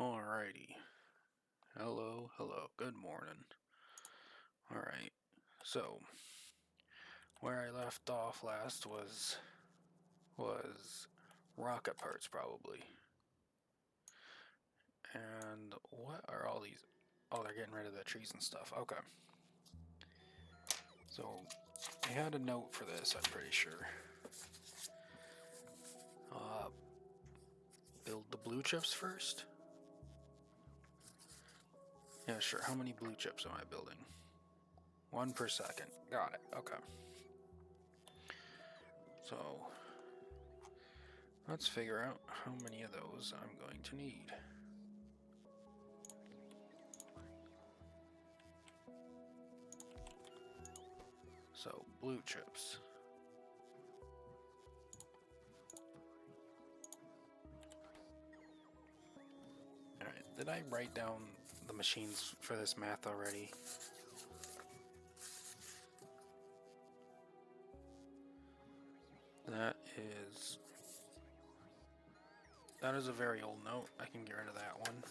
Alrighty. Hello, good morning. Alright, so where I left off last was rocket parts probably. And what are all these? Oh, they're getting rid of the trees and stuff. Okay. So I had a note for this, I'm pretty sure. Build the blue chips first? Yeah, sure. How many blue chips am I building? 1 per second. Got it. Okay. So let's figure out how many of those I'm going to need. So, blue chips. Alright, did I write down the machines for this math already? That is a very old note. I can get rid of that one.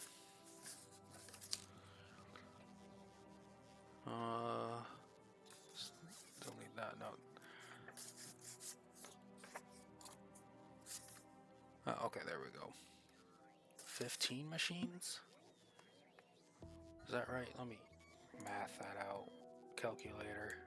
Delete that note. Okay, there we go. 15 machines? Is that right? Let me math that out. Calculator.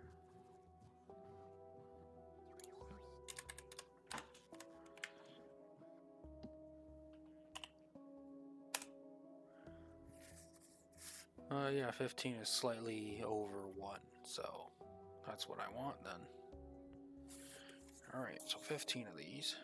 Yeah, 15 is slightly over 1, so that's what I want then. Alright, so 15 of these.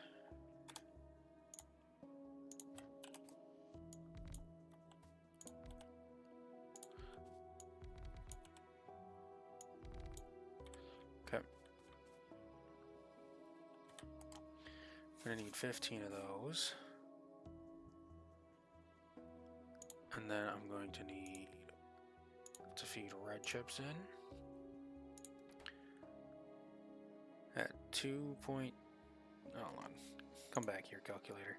Okay. I'm gonna need 15 of those. And then I'm going to need to feed red chips in at 2 point. Hold on. Come back here, calculator.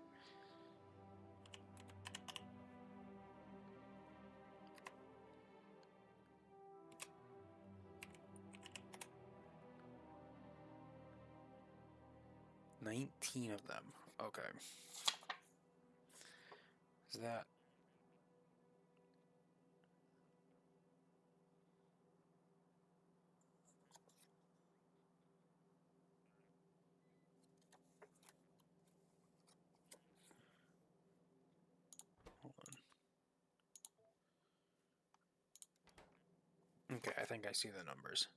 $19 of them. Okay. Is that? Hold on. Okay, I think I see the numbers.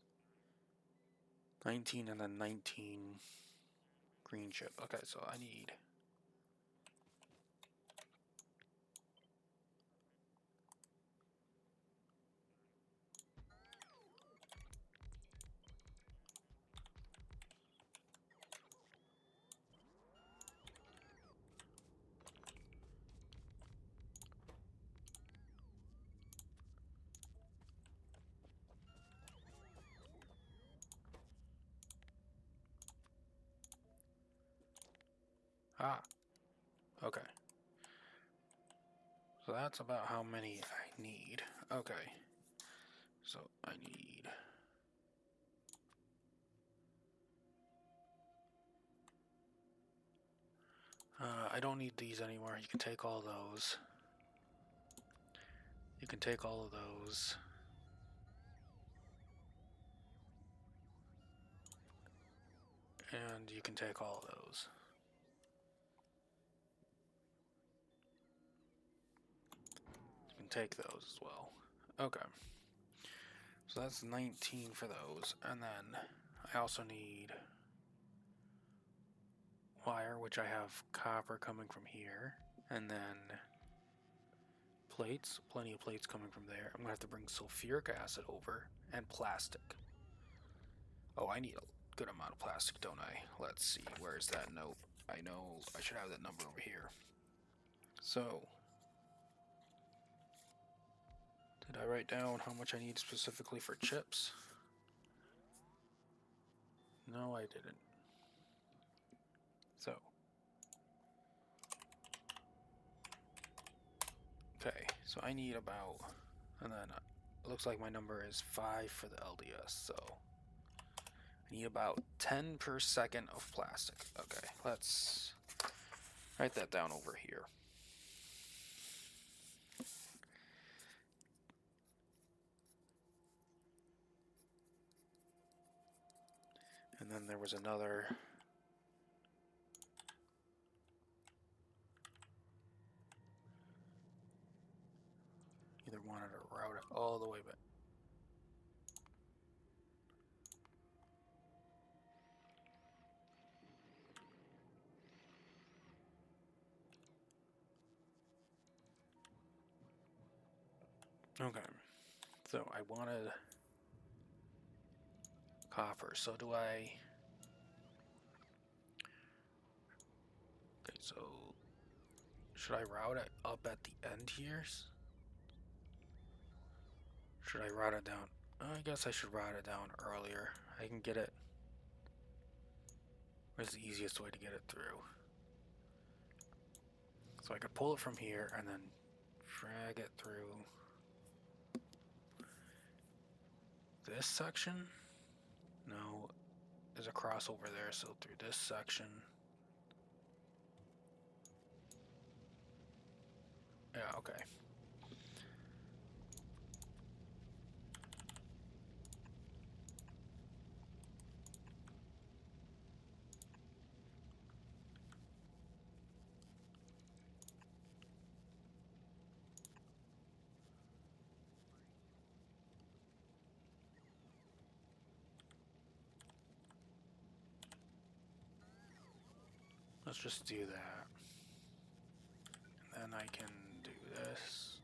19 and then 19 green chip. Okay, so I need. Okay. So that's about how many I need. Okay. So I need. I don't need these anymore. You can take all those. You can take all of those. And you can take all of those. You can take those as well. Okay. So that's 19 for those. And then I also need wire, which I have copper coming from here. And then plates, plenty of plates coming from there. I'm going to have to bring sulfuric acid over and plastic. Oh, I need a good amount of plastic, don't I? Let's see, where's that note? I know I should have that number over here. So, did I write down how much I need specifically for chips? No, I didn't. So, Okay, so I need about, and then it looks like my number is 5 for the LDS, so I need about 10 per second of plastic. Okay, let's write that down over here. And then there was another. Either wanted to route it all the way back. Okay, so I wanted copper. So do I? Okay, so should I route it up at the end here? Should I route it down? I guess I should route it down earlier. I can get it. Where's the easiest way to get it through? So I could pull it from here and then drag it through this section. No, there's a crossover there, so through this section. Yeah, okay. Let's just do that. And then I can do this.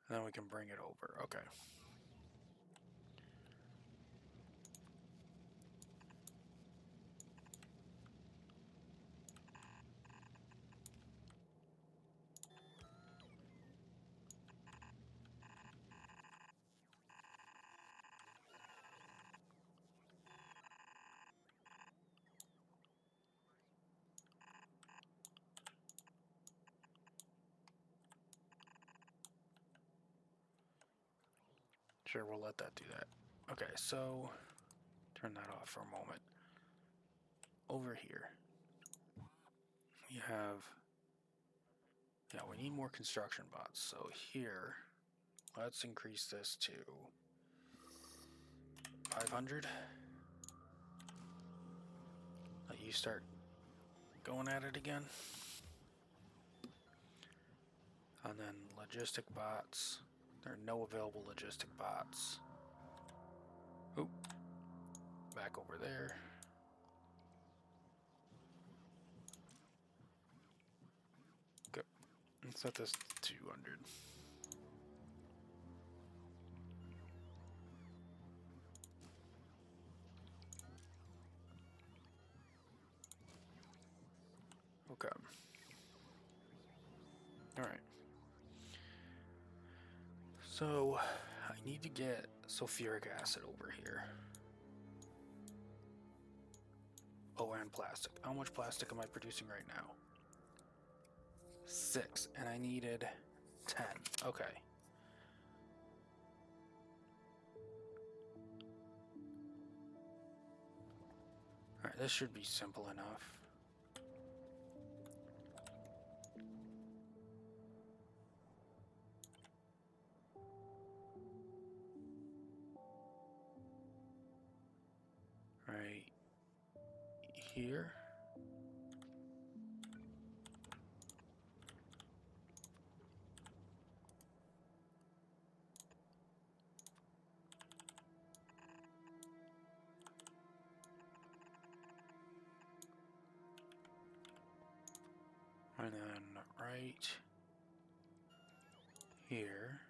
And then we can bring it over. Okay. Sure, we'll let that do that. Okay, so turn that off for a moment. Over here, we have, yeah, we need more construction bots. So here, let's increase this to 500. Let you start going at it again. And then logistic bots. There are no available logistic bots. Oop. Back over there. Go. Let's set this to 200. Okay. Alright. So, I need to get sulfuric acid over here. Oh, and plastic. How much plastic am I producing right now? 6. And I needed 10. Okay. Alright, this should be simple enough. Right here. And then right here.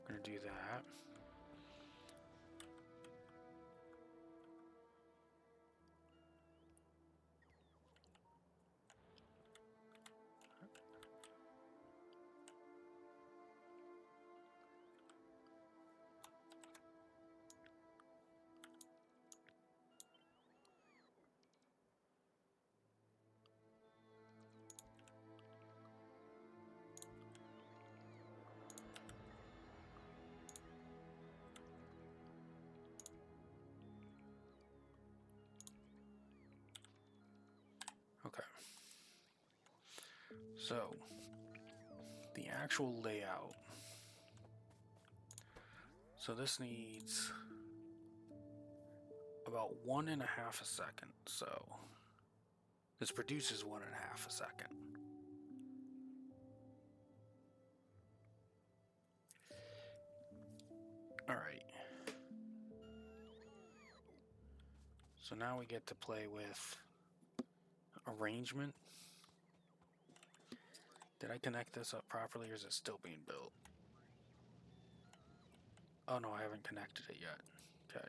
I'm gonna do that. So, the actual layout. So this needs about 1.5 a second. So this produces 1.5 a second. All right. So now we get to play with arrangement. Did I connect this up properly, or is it still being built? Oh no, I haven't connected it yet. Okay.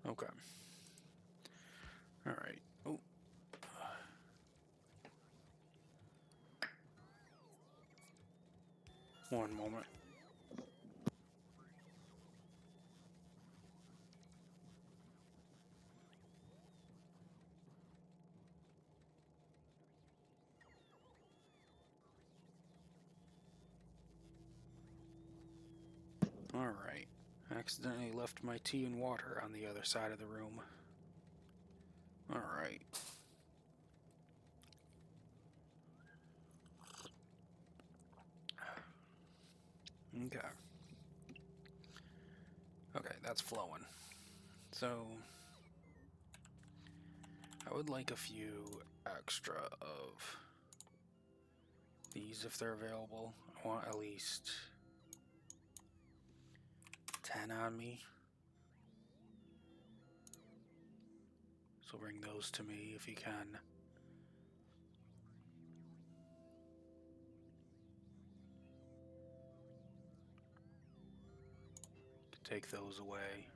Okay. All right. Oh. One moment. All right. I accidentally left my tea and water on the other side of the room. All right. Okay. Okay, that's flowing. So, I would like a few extra of these if they're available. I want at least 10 on me. So bring those to me if you can. Take those away.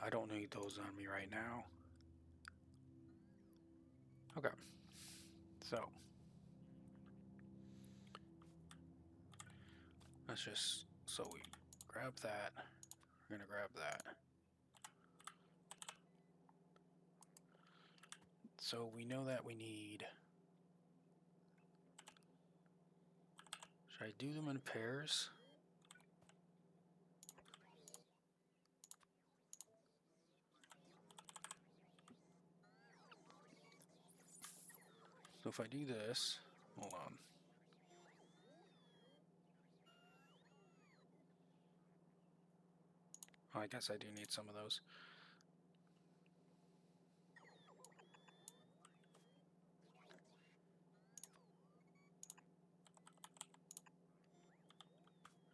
I don't need those on me right now. Okay. So, let's just, so we grab that. We're gonna grab that. So we know that we need, should I do them in pairs? So if I do this, hold on. Oh, I guess I do need some of those.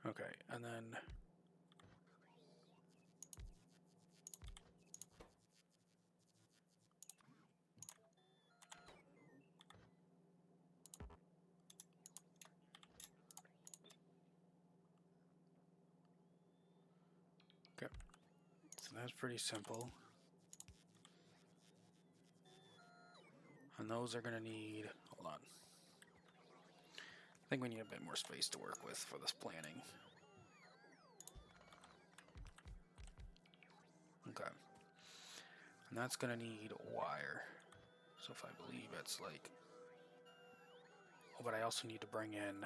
Okay, and then okay, so that's pretty simple. And those are gonna need, hold on. I think we need a bit more space to work with for this planning. Okay. And that's gonna need wire. So if I believe it's like, oh, but I also need to bring in,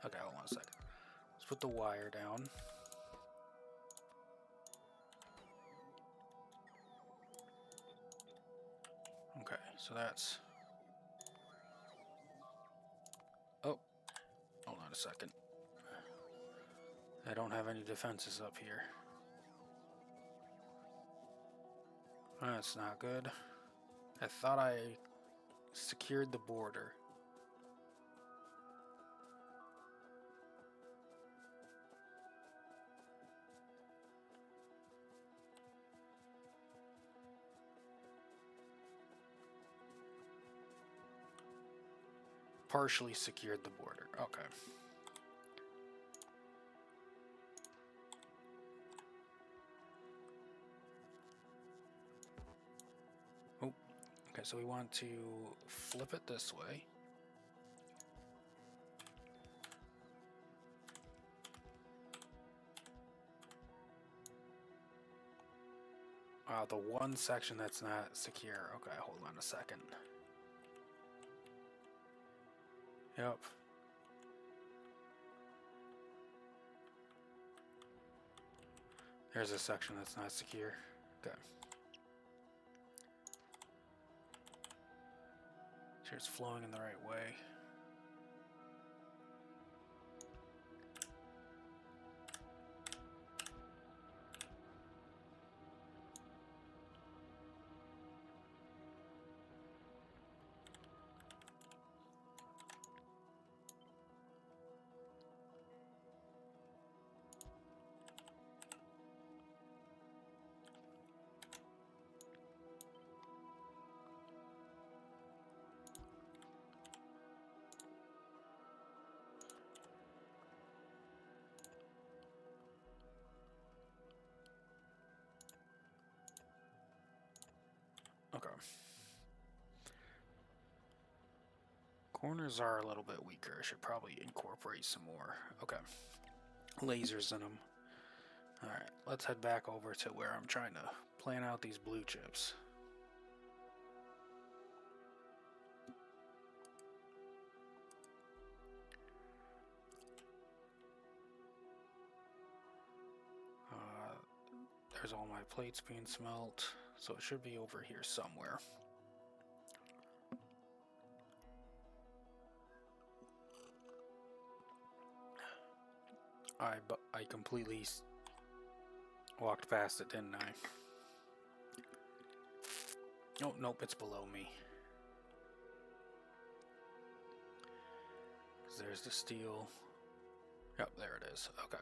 okay, hold on a second. Let's put the wire down. Okay, so that's, oh, hold on a second. I don't have any defenses up here. That's not good. I thought I secured the border. Partially secured the border. Okay. Oh, okay, so we want to flip it this way. the one section that's not secure. Okay, hold on a second. Yep. There's a section that's not secure. Okay. Sure it's flowing in the right way. Okay. Corners are a little bit weaker. I should probably incorporate some more. Okay. Lasers in them. Alright, let's head back over to where I'm trying to plan out these blue chips. There's all my plates being smelt, so it should be over here somewhere. I completely walked past it, didn't I? Oh, nope, it's below me. There's the steel. Yep, there it is. Okay.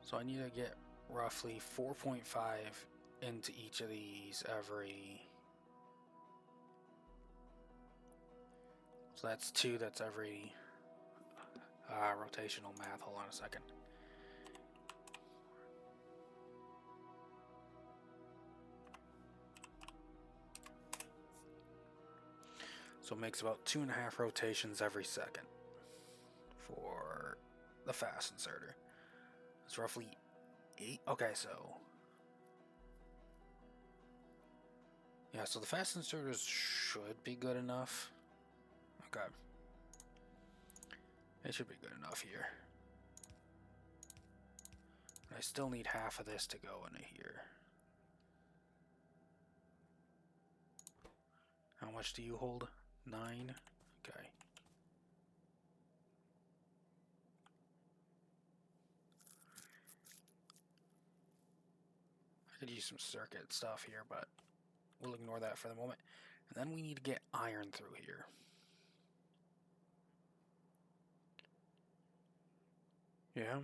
So I need to get roughly 4.5 into each of these every... So that's 2, that's every... rotational math, hold on a second. So it makes about 2.5 rotations every second for the fast inserter. It's roughly 8. Okay, so yeah, so the fast inserters should be good enough. Okay, it should be good enough here. I still need half of this to go into here. How much do you hold? 9. Okay. I could use some circuit stuff here, but we'll ignore that for the moment. And then we need to get iron through here. Yeah?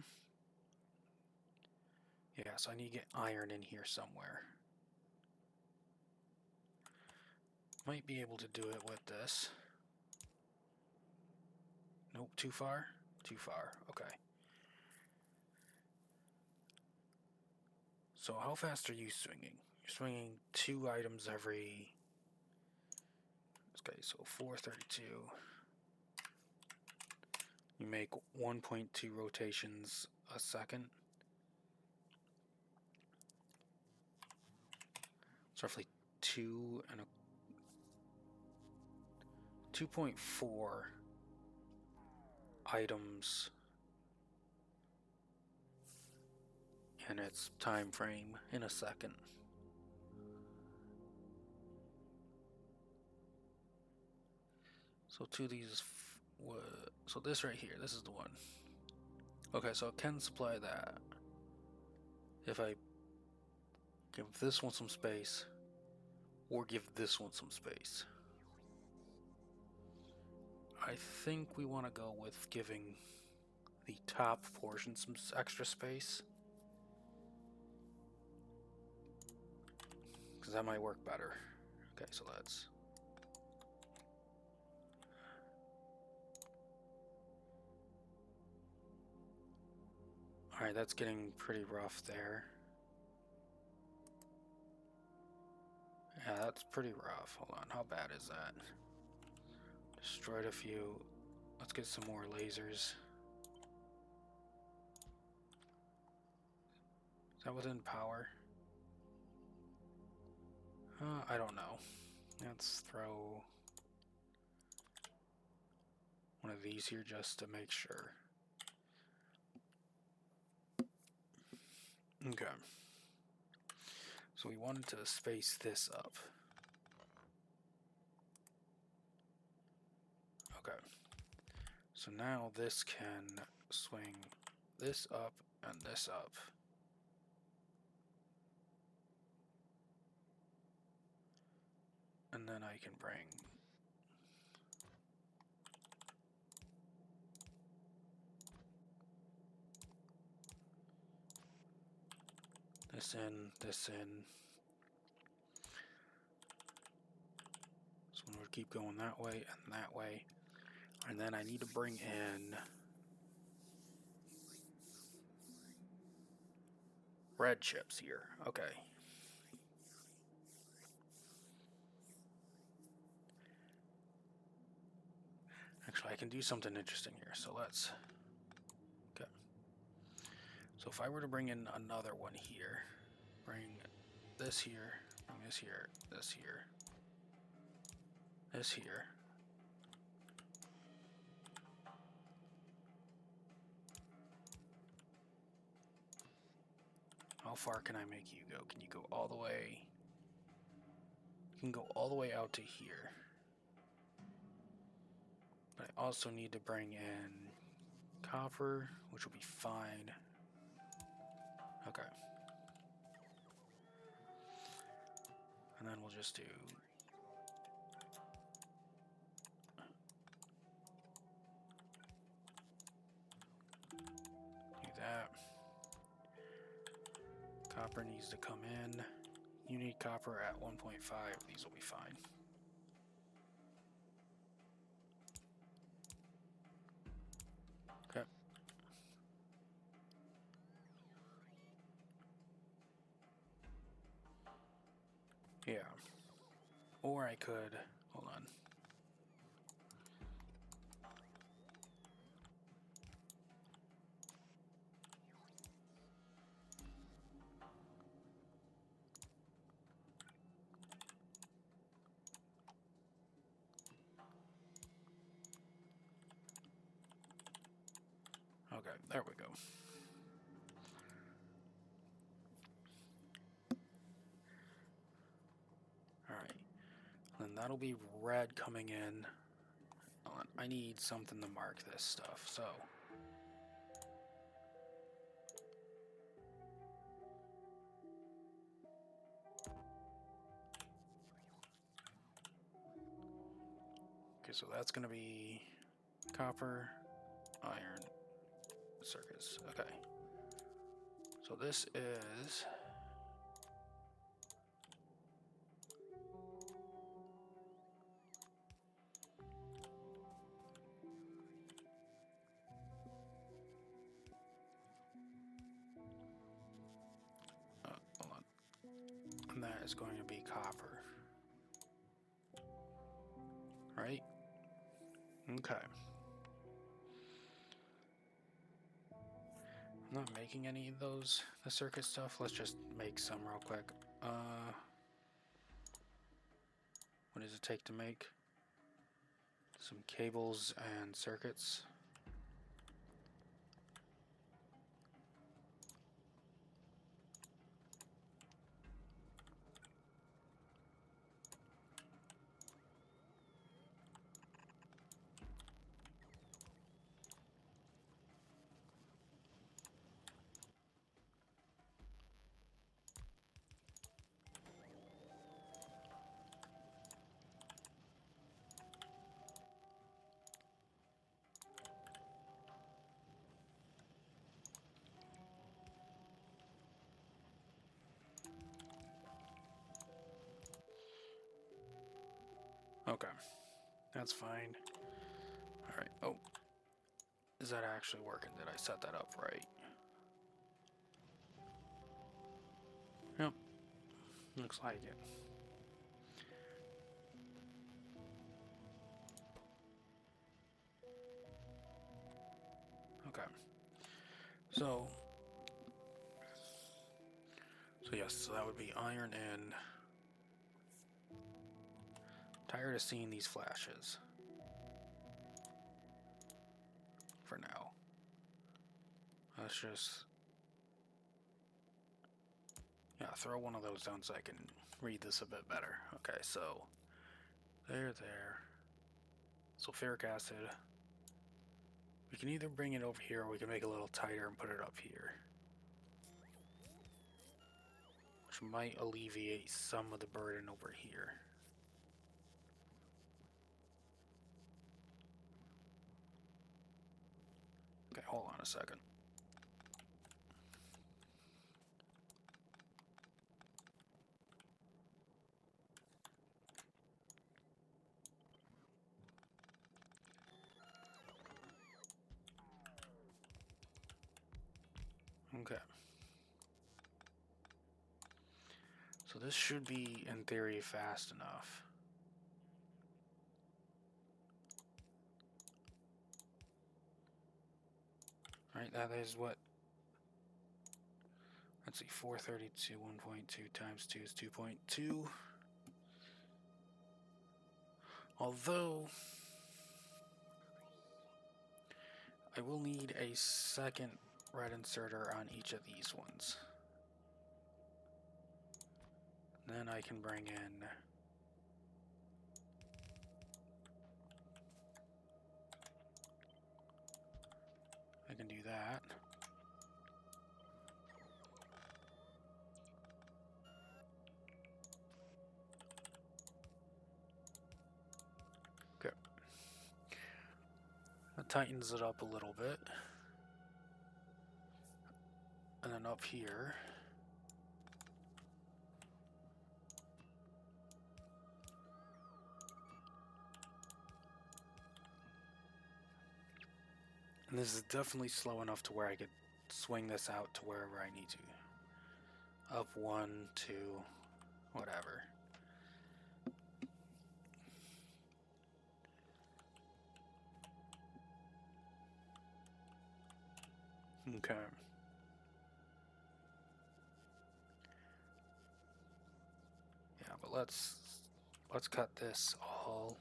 Yeah, so I need to get iron in here somewhere. Might be able to do it with this. Nope, too far? Too far, okay. So how fast are you swinging? You're swinging 2 items every... Okay, so 432. You make 1.2 rotations a second. It's roughly 2.4 items in its time frame in a second. So 2 of these, so this right here, this is the one. Okay, so it can supply that. If I give this one some space, or give this one some space. I think we want to go with giving the top portion some extra space, because that might work better. Okay, so let's... Alright, that's getting pretty rough there. Yeah, that's pretty rough. Hold on, how bad is that? Destroyed a few. Let's get some more lasers. Is that within power? I don't know. Let's throw one of these here just to make sure. Okay. So we wanted to space this up. Okay. So now this can swing this up and this up. And then I can bring this in, this in. So we'll keep going that way and that way. And then I need to bring in red chips here. Okay. Actually, I can do something interesting here. So let's... Okay. So if I were to bring in another one here, bring this here, bring this here, this here, this here. How far can I make you go? Can you go all the way? You can go all the way out to here. But I also need to bring in copper, which will be fine. Okay. And then we'll just do that. Copper needs to come in. You need copper at 1.5. These will be fine. Okay. Yeah. Or I could... Hold on. Okay, there we go. Alright. Then that'll be red coming in. Hold on. I need something to mark this stuff, so... Okay, so that's going to be copper, iron, circuits. Okay. So this is... hold on. And that is going to be copper. Right? Okay. I'm not making any of those, the circuit stuff. Let's just make some real quick. What does it take to make? Some cables and circuits. Okay, that's fine. Alright, oh. Is that actually working? Did I set that up right? Yep, looks like it. Okay. So yes, so that would be iron in. Tired of seeing these flashes. For now. Let's just... yeah, throw one of those down so I can read this a bit better. Okay, so... there. Sulfuric acid. We can either bring it over here or we can make it a little tighter and put it up here. Which might alleviate some of the burden over here. Okay, hold on a second. Okay. So this should be, in theory, fast enough. Right, that is what... let's see, 432, 1.2 times 2 is 2.2. Although... I will need a second red inserter on each of these ones. Then I can bring in... I can do that. Okay. That tightens it up a little bit. And then up here... and this is definitely slow enough to where I could swing this out to wherever I need to. Up 1, 2, whatever. Okay. Yeah, but let's cut this all.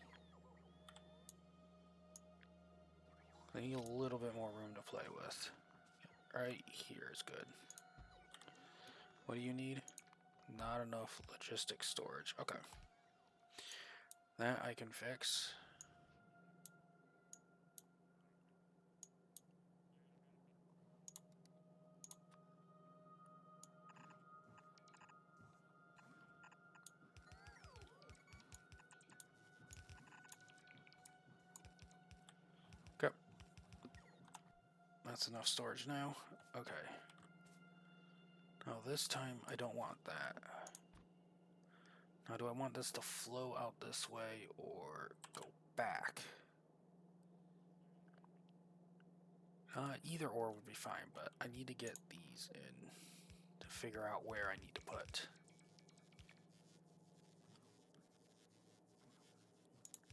I need a little bit more room to play with. Right here is good. What do you need? Not enough logistic storage. Okay. That I can fix. Okay. That's enough storage now. Okay. Now this time I don't want that. Now do I want this to flow out this way or go back? Either or would be fine, but I need to get these in to figure out where I need to put.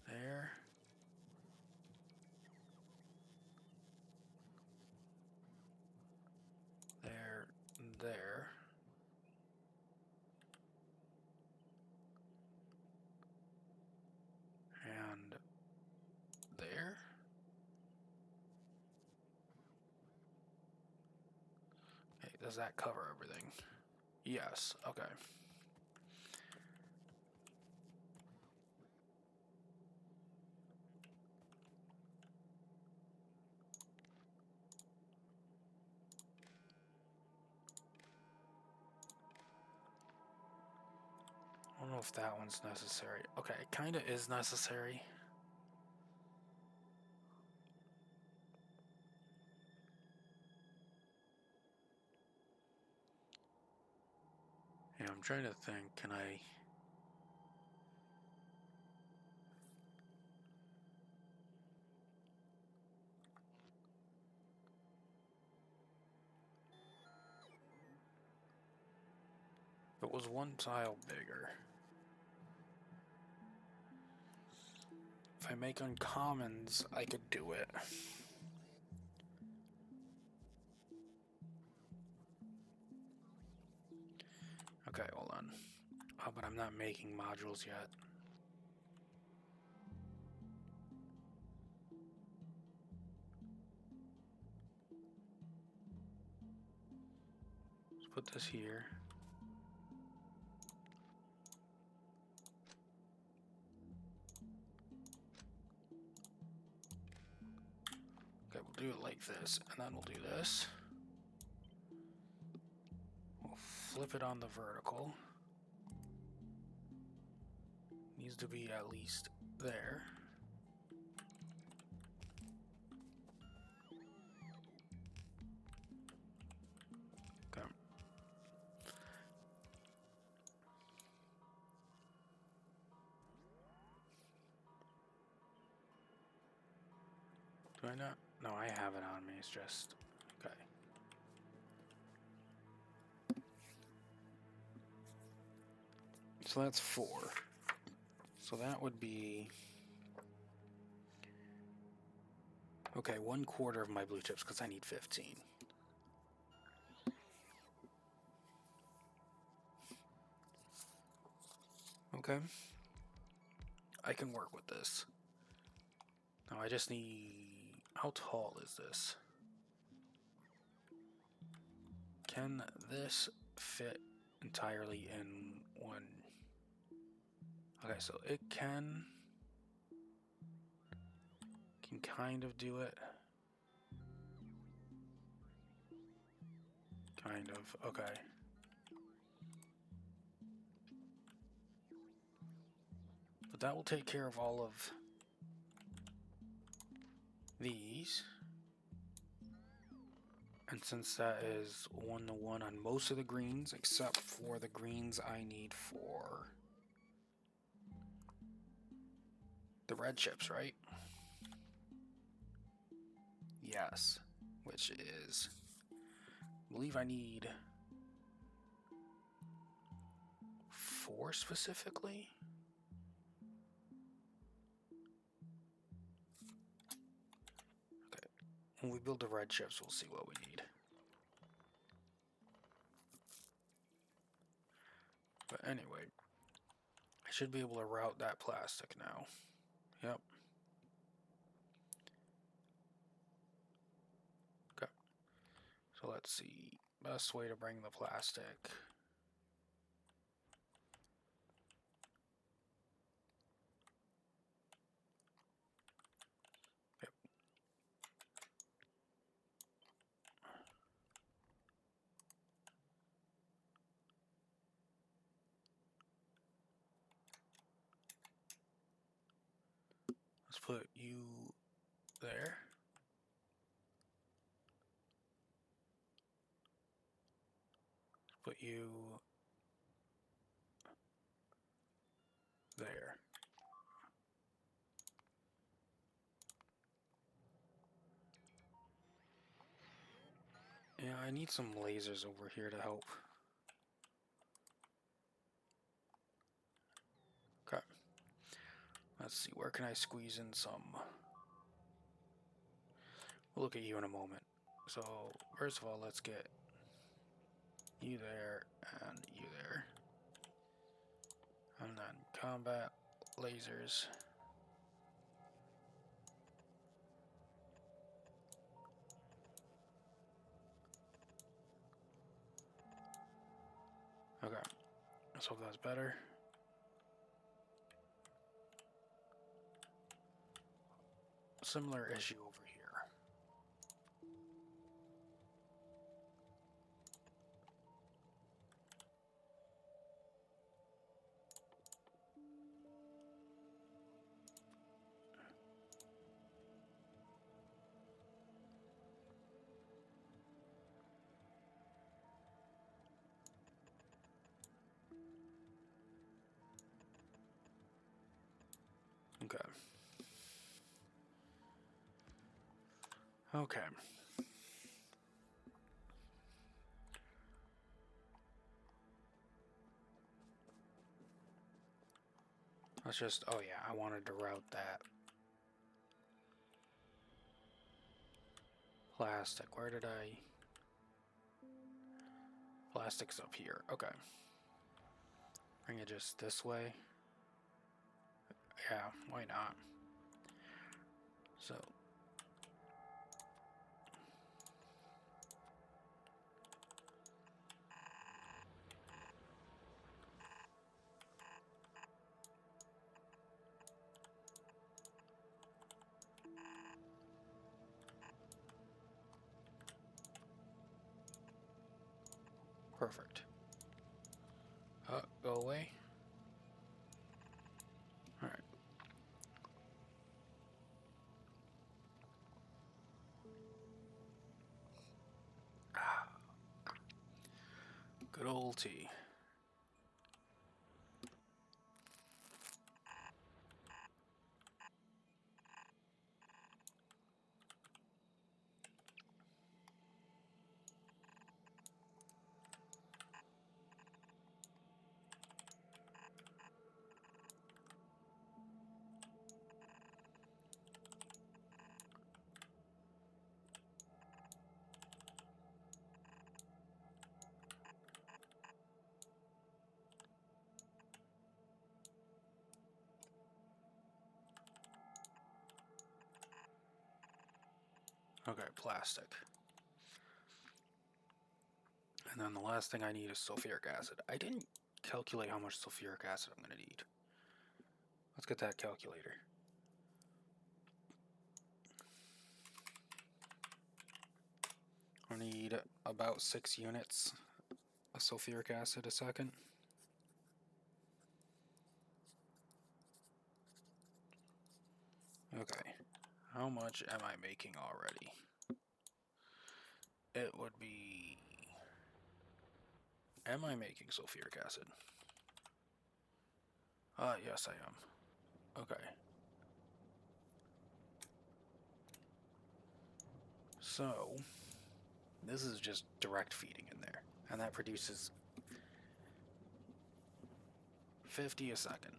There. There. There. And there. Okay, does that cover everything? Yes, okay. I don't know if that one's necessary. Okay, it kind of is necessary. Yeah, I'm trying to think, can I... if it was one tile bigger. If I make uncommons, I could do it. Okay, hold on. Oh, but I'm not making modules yet. Let's put this here. Okay, we'll do it like this, and then we'll do this. We'll flip it on the vertical. Needs to be at least there. Okay. Do I not? No, I have it on me. It's just... Okay. So that's 4. So that would be... Okay, 1/4 of my blue chips, because I need 15. Okay. I can work with this. Now I just need... How tall is this? Can this fit entirely in one? Okay, so it can kind of do it. Kind of, okay. But that will take care of all of these. And since that is 1-to-1 on most of the greens, except for the greens I need for the red chips, right? Yes, which is, I believe I need 4 specifically. Okay, when we build the red chips, we'll see what we need. But anyway, I should be able to route that plastic now. Yep. Okay. So let's see. Best way to bring the plastic. Yep. Let's put you there. Put you there. Yeah, I need some lasers over here to help. Okay. Let's see, where can I squeeze in some? We'll look at you in a moment. So, first of all, let's get you there and you there. And then combat lasers. Okay, let's hope that's better. Similar issue over here. Okay. Okay. Let's just, oh yeah, I wanted to route that plastic. Where did I? Plastic's up here. Okay. Bring it just this way. Yeah, why not? So perfect. Go away. All right. Good old tea. Okay, plastic. And then the last thing I need is sulfuric acid. I didn't calculate how much sulfuric acid I'm going to need. Let's get that calculator. I need about 6 units of sulfuric acid a second. Okay, how much am I making already? It would be... Am I making sulfuric acid? Yes I am. Okay. So, this is just direct feeding in there. And that produces 50 a second.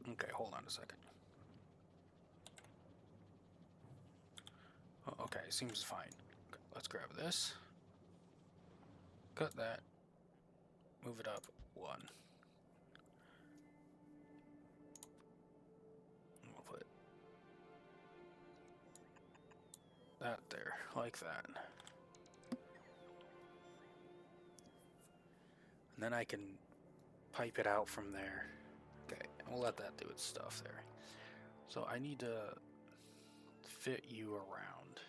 Okay, hold on a second. Oh, okay, seems fine. Okay, let's grab this. Cut that. Move it up 1. We'll put that there, like that. And then I can pipe it out from there. Okay, we'll let that do its stuff there. So I need to fit you around.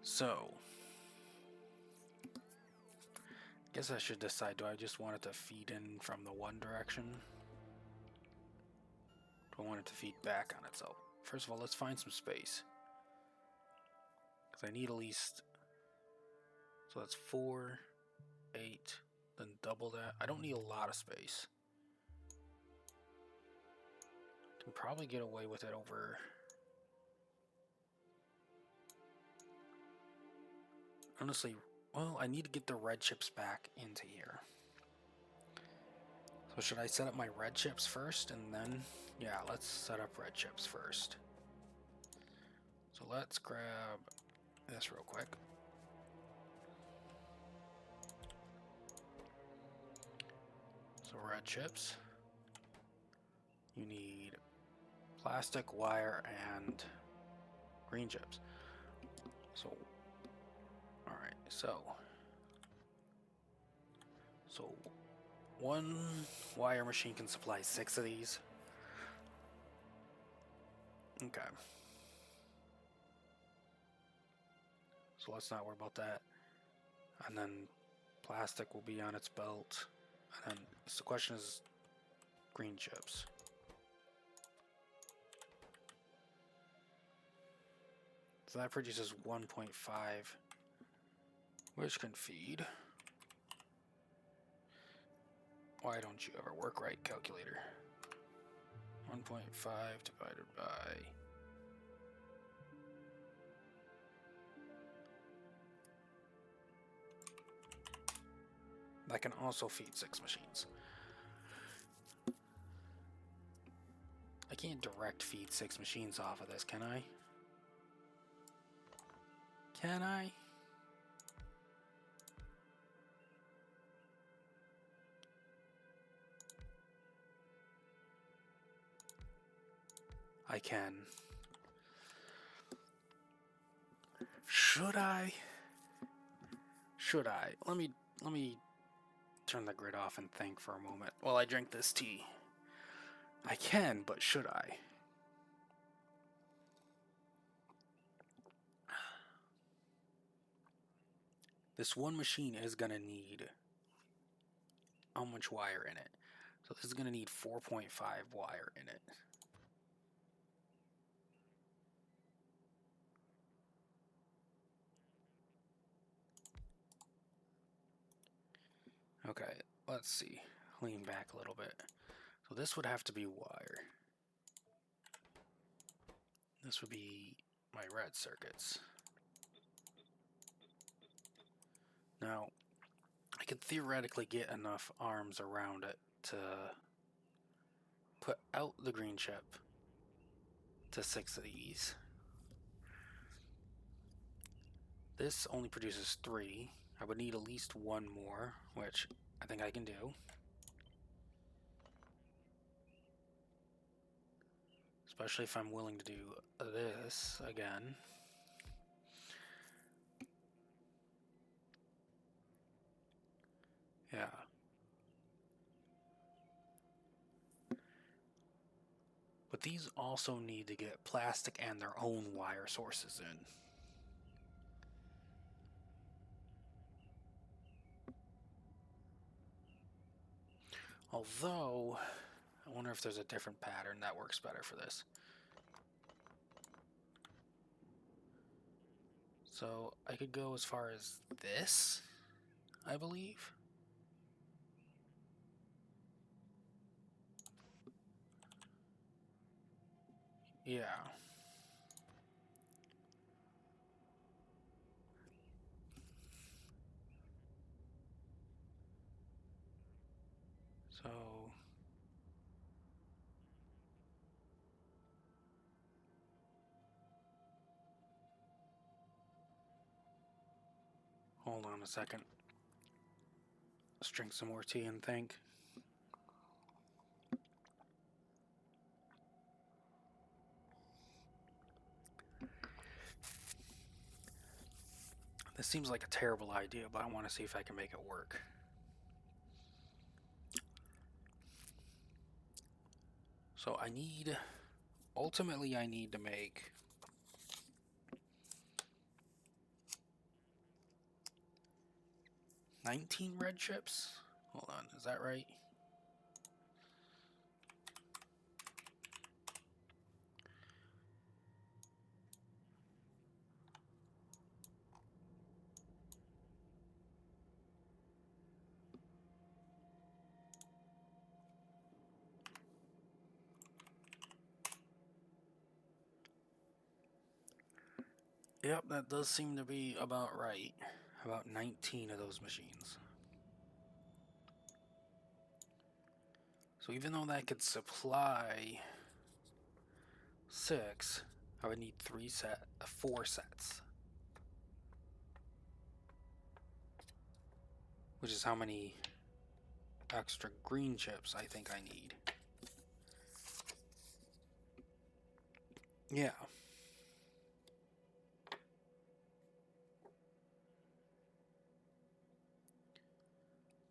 So, guess I should decide, do I just want it to feed in from the one direction? Do I want it to feed back on itself? First of all, let's find some space. Because I need at least... So that's 4, 8, then double that. I don't need a lot of space. Can probably get away with it over... Honestly, well, I need to get the red chips back into here. So should I set up my red chips first and then... Yeah, let's set up red chips first. So let's grab this real quick. So red chips. You need plastic, wire, and green chips. So, alright, so one wire machine can supply 6 of these. Okay. So let's not worry about that. And then plastic will be on its belt. And then so the question is green chips. So that produces 1.5, which can feed. Why don't you ever work right, calculator? 1.5 divided by... That can also feed 6 machines. I can't direct feed 6 machines off of this, can I? Can I? I can. Should I? Should I? Let me turn the grid off and think for a moment while I drink this tea. I can, but should I? This one machine is gonna need how much wire in it? So this is gonna need 4.5 wire in it. Okay, let's see. Lean back a little bit. So this would have to be wire. This would be my red circuits. Now, I could theoretically get enough arms around it to put out the green chip to 6 of these. This only produces 3. I would need at least 1 more, which I think I can do. Especially if I'm willing to do this again. Yeah. But these also need to get plastic and their own wire sources in. Although, I wonder if there's a different pattern that works better for this. So I could go as far as this, I believe. Yeah. So hold on a second. Let's drink some more tea and think. This seems like a terrible idea, but I want to see if I can make it work. So ultimately I need to make 19 red chips. Hold on, is that right? Yep, that does seem to be about right. About 19 of those machines. So even though that could supply 6, I would need 4 sets. Which is how many extra green chips I think I need. Yeah.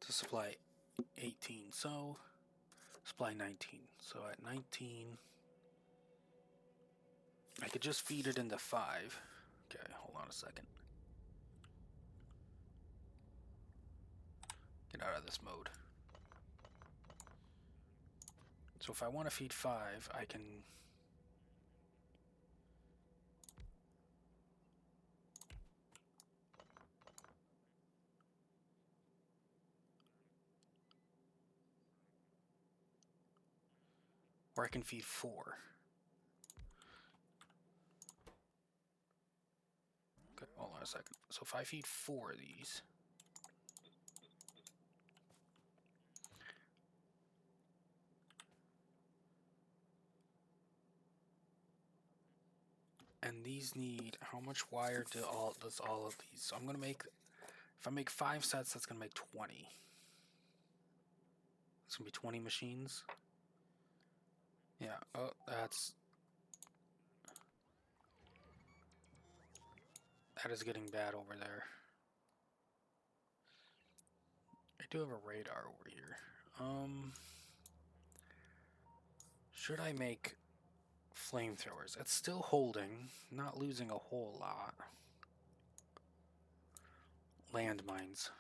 To supply 18, so supply 19. So at 19, I could just feed it into 5. Okay, hold on a second. Get out of this mode. So if I want to feed 5, I can... Or I can feed 4. Okay, hold on a second. So if I feed 4 of these... And these need, how much wire does all of these? So I'm gonna make, if I make 5 sets, that's gonna make 20. It's gonna be 20 machines. Yeah, oh, that is getting bad over there. I do have a radar over here. Should I make flamethrowers? It's still holding, not losing a whole lot. Landmines.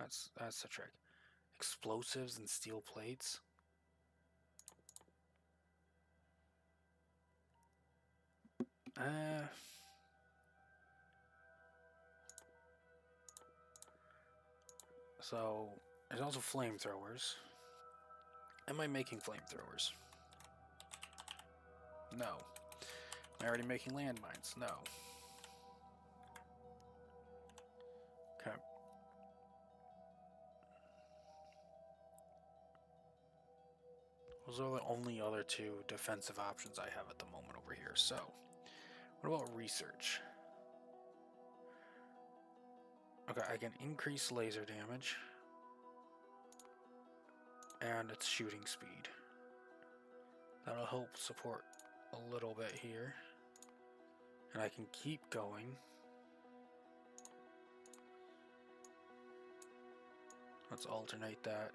That's the trick. Explosives and steel plates. So there's also flamethrowers. Am I making flamethrowers? No. Am I already making landmines? No. Okay. Those are the only other 2 defensive options I have at the moment over here. So, what about research? Okay, I can increase laser damage and its shooting speed. That'll help support a little bit here. And I can keep going. Let's alternate that.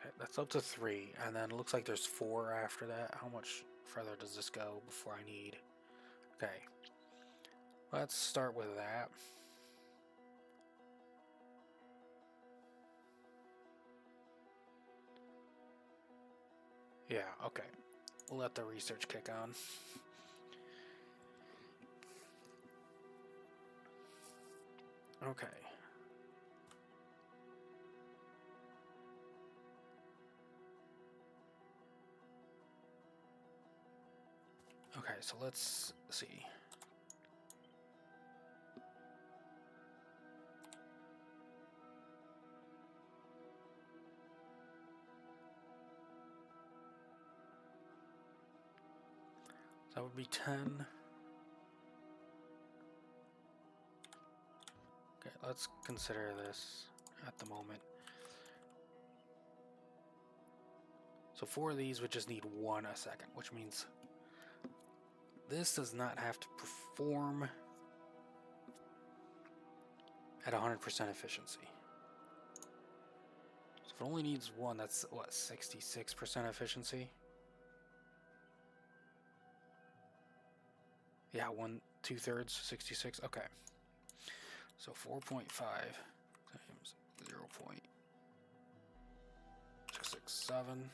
Okay, that's up to 3, and then it looks like there's 4 after that. How much further does this go before I need? Okay. Let's start with that. Yeah, okay. We'll let the research kick on. Okay. Okay, so let's see. That would be 10. Okay, let's consider this at the moment. So 4 of these would just need 1 a second, which means this does not have to perform at 100% efficiency. So if it only needs 1, that's what, 66% efficiency? Yeah, 2/3, 66. Okay. So 4.5 times 0.667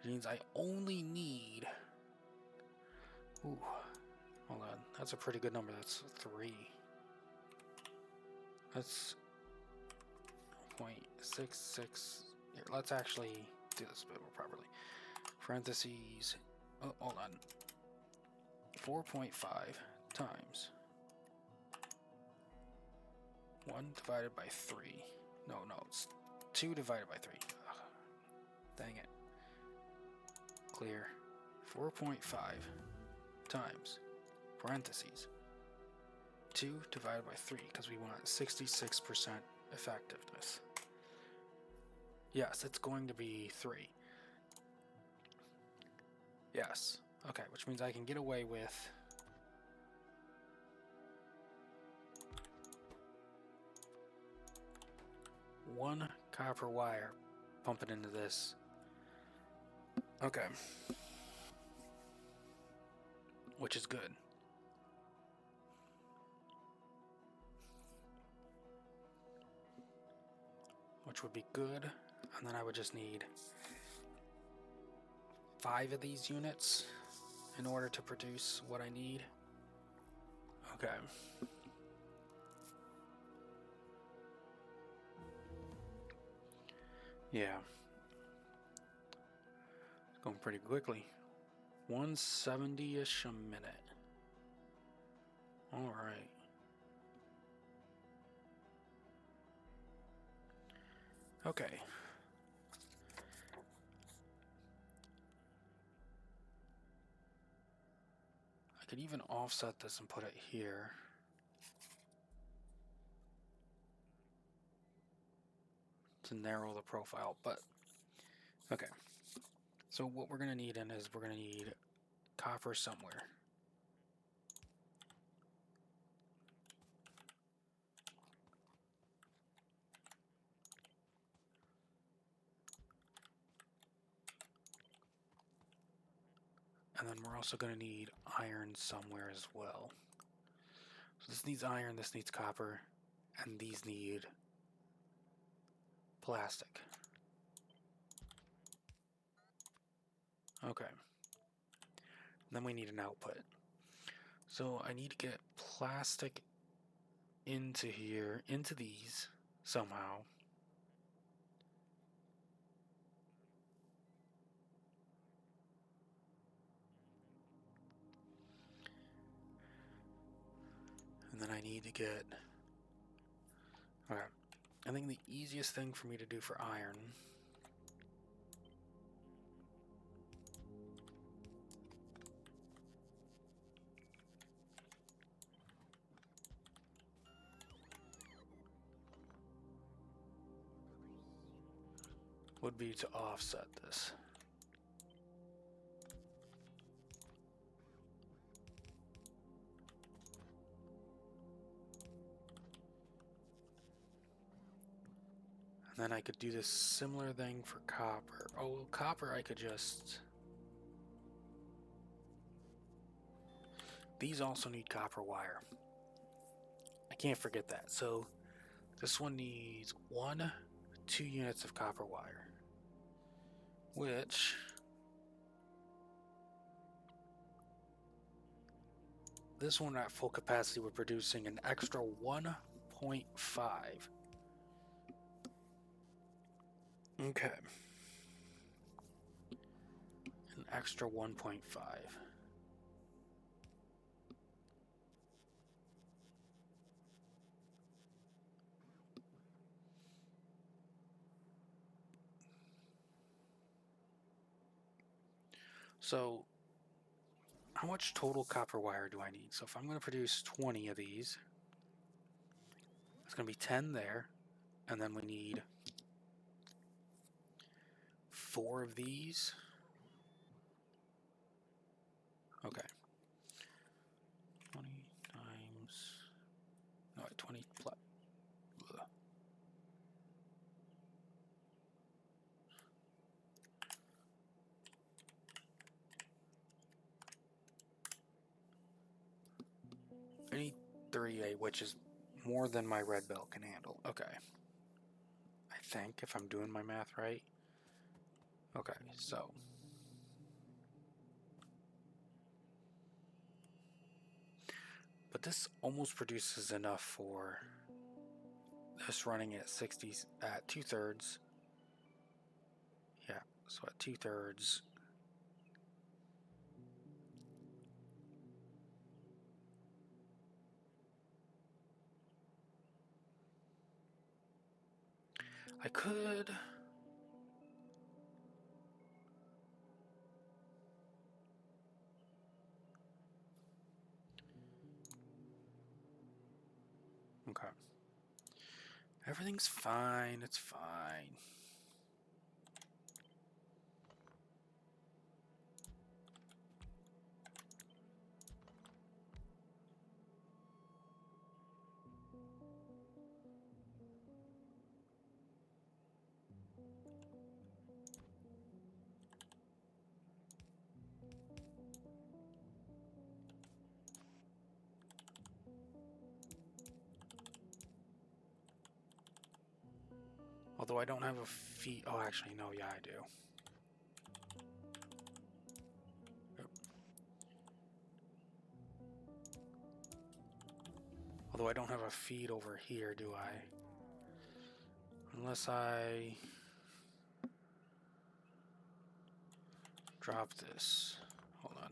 means I only need. Ooh, hold on. That's a pretty good number. That's 3. That's 0.66. Here, let's actually do this a bit more properly. Parentheses. Oh, hold on. 4.5 times 1 divided by 3. No, it's 2 divided by 3. Ugh, dang it. Clear. 4.5 times parentheses 2 divided by 3, because we want 66% effectiveness. Yes, it's going to be 3. Yes. Okay, which means I can get away with 1 copper wire pumping into this. Okay. Which is good. Which would be good. And then I would just need 5 of these units in order to produce what I need. Okay. Yeah. It's going pretty quickly. 170-ish a minute. Alright. Okay. could even offset this and put it here. To narrow the profile, but okay. So what we're gonna need is we're gonna need copper somewhere. And then we're also going to need iron somewhere as well. So this needs iron, this needs copper, and these need plastic. Okay. Then we need an output. So I need to get plastic into here, into these somehow. And then I need to get... Okay. I think the easiest thing for me to do for iron would be to offset this. And then I could do this similar thing for copper. Oh, well, copper I could just... These also need copper wire. I can't forget that. So this one needs 2 units of copper wire, which this one at full capacity we're producing an extra 1.5. Okay. An extra 1.5. So how much total copper wire do I need? So if I'm going to produce 20 of these, it's going to be 10 there, and then we need 4 of these. Okay. 20 times... No, 20 plus... Ugh. I need 3A, which is more than my red belt can handle. Okay. I think, if I'm doing my math right. Okay, so... But this almost produces enough for this running at 60, at 2/3. Yeah, so at 2/3. I could... Okay. Everything's fine, it's fine. Although I don't have a feed... Oh, actually, no, yeah, I do. Yep. Although I don't have a feed over here, do I? Unless I... drop this. Hold on.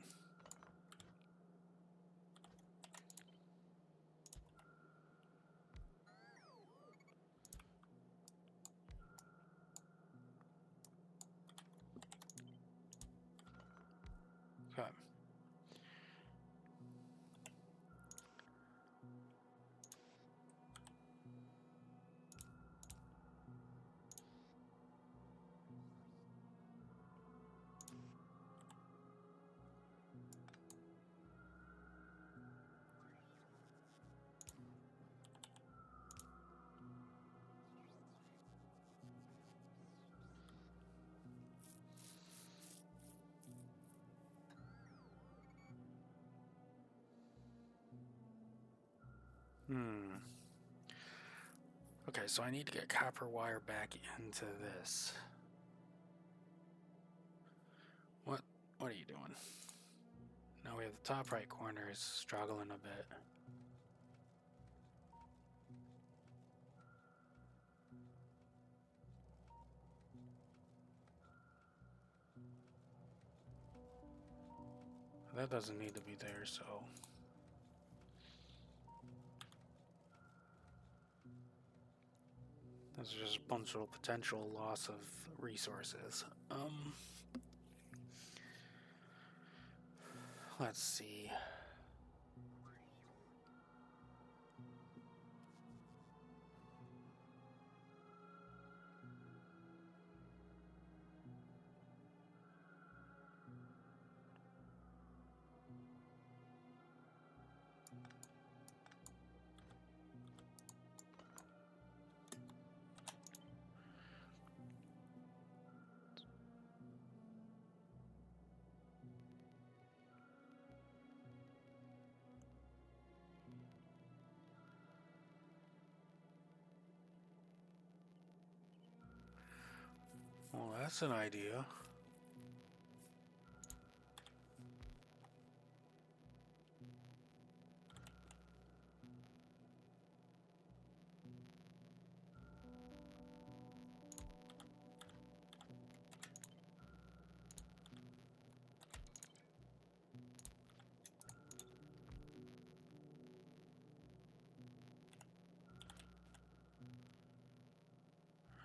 Okay. Okay, so I need to get copper wire back into this. What are you doing? Now we have the top right corner is struggling a bit. That doesn't need to be there, so... There's just a bunch of potential loss of resources. Let's see. Well, that's an idea.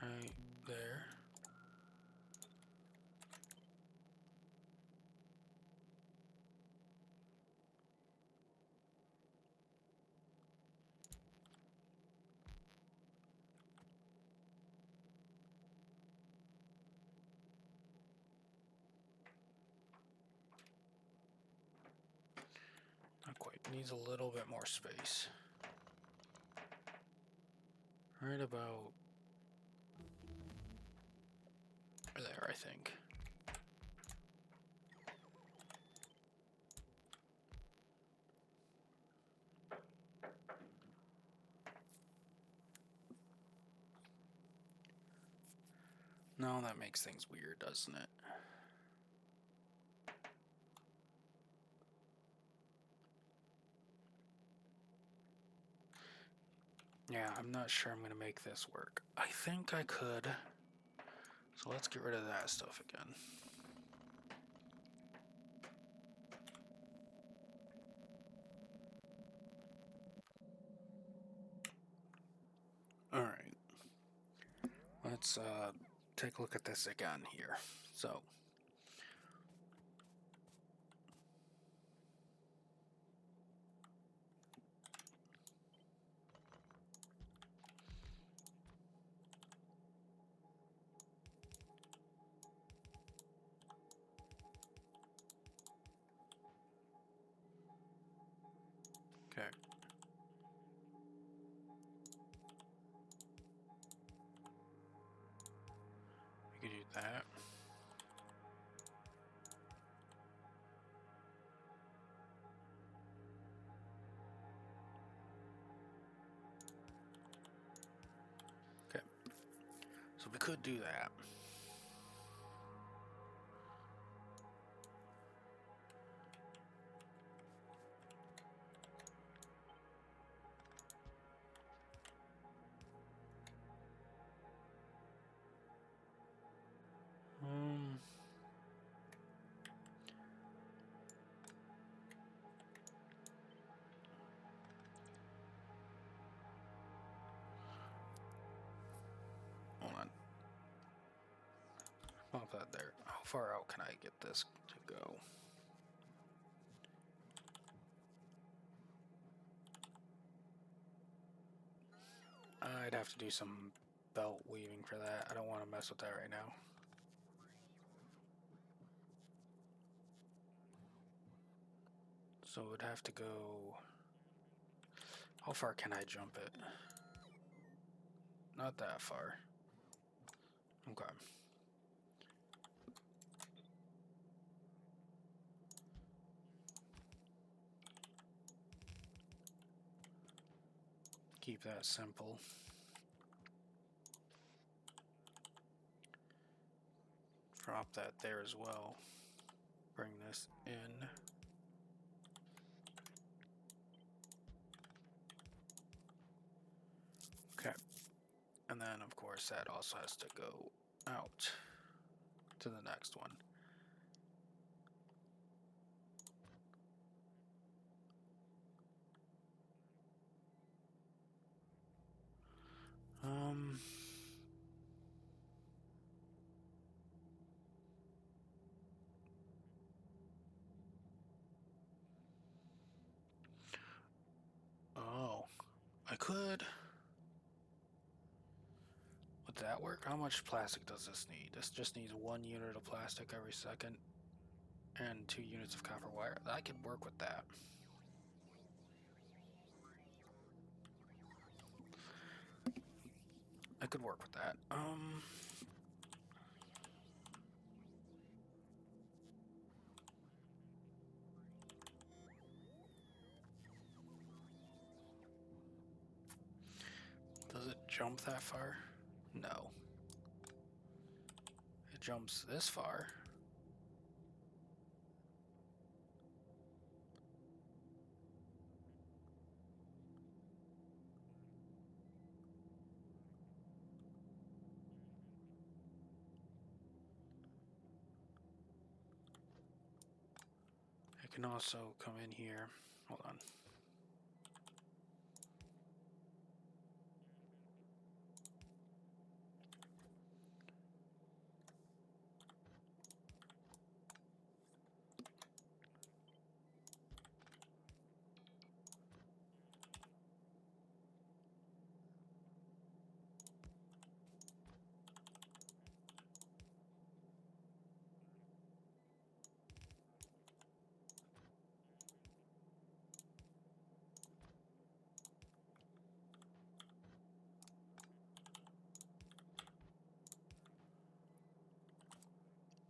Right there. Not quite. Needs a little bit more space. Right about there, I think. No, that makes things weird, doesn't it? Yeah, I'm not sure I'm gonna make this work. I think I could. So let's get rid of that stuff again. Alright. Let's take a look at this again here. So okay. We could do that. Okay. So we could do that. Hold on. Pop that there. How far out can I get this to go? I'd have to do some belt weaving for that. I don't want to mess with that right now. So it would have to go... How far can I jump it? Not that far. Okay. Keep that simple. Drop that there as well. Bring this in. Okay. And then, of course, that also has to go out to the next one. Oh, I could. Would that work? How much plastic does this need? This just needs 1 unit of plastic every second and 2 units of copper wire. I could work with that. I could work with that. Does it jump that far? No. It jumps this far. It can also come in here. Hold on.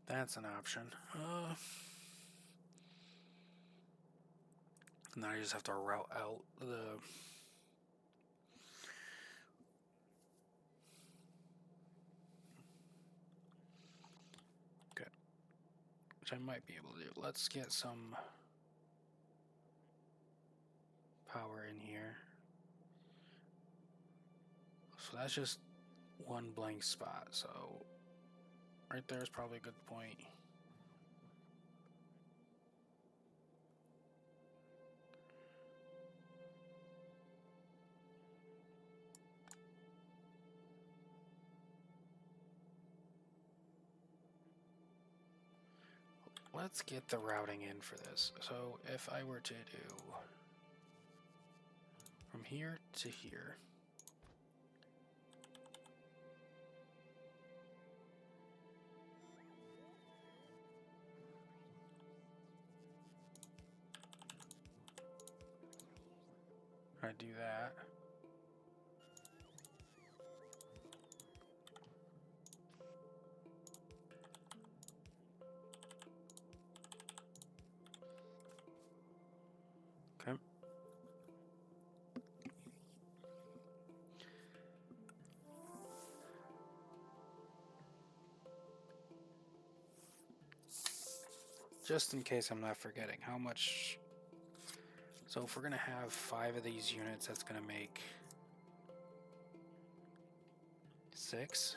That's an option. Now you just have to route out the... Okay. Which I might be able to do. Let's get some power in here. So that's just one blank spot. So right there is probably a good point. Let's get the routing in for this. So if I were to do from here to here. I do that. Okay. Just in case I'm not forgetting, how much... So if we're going to have 5 of these units, that's going to make 6.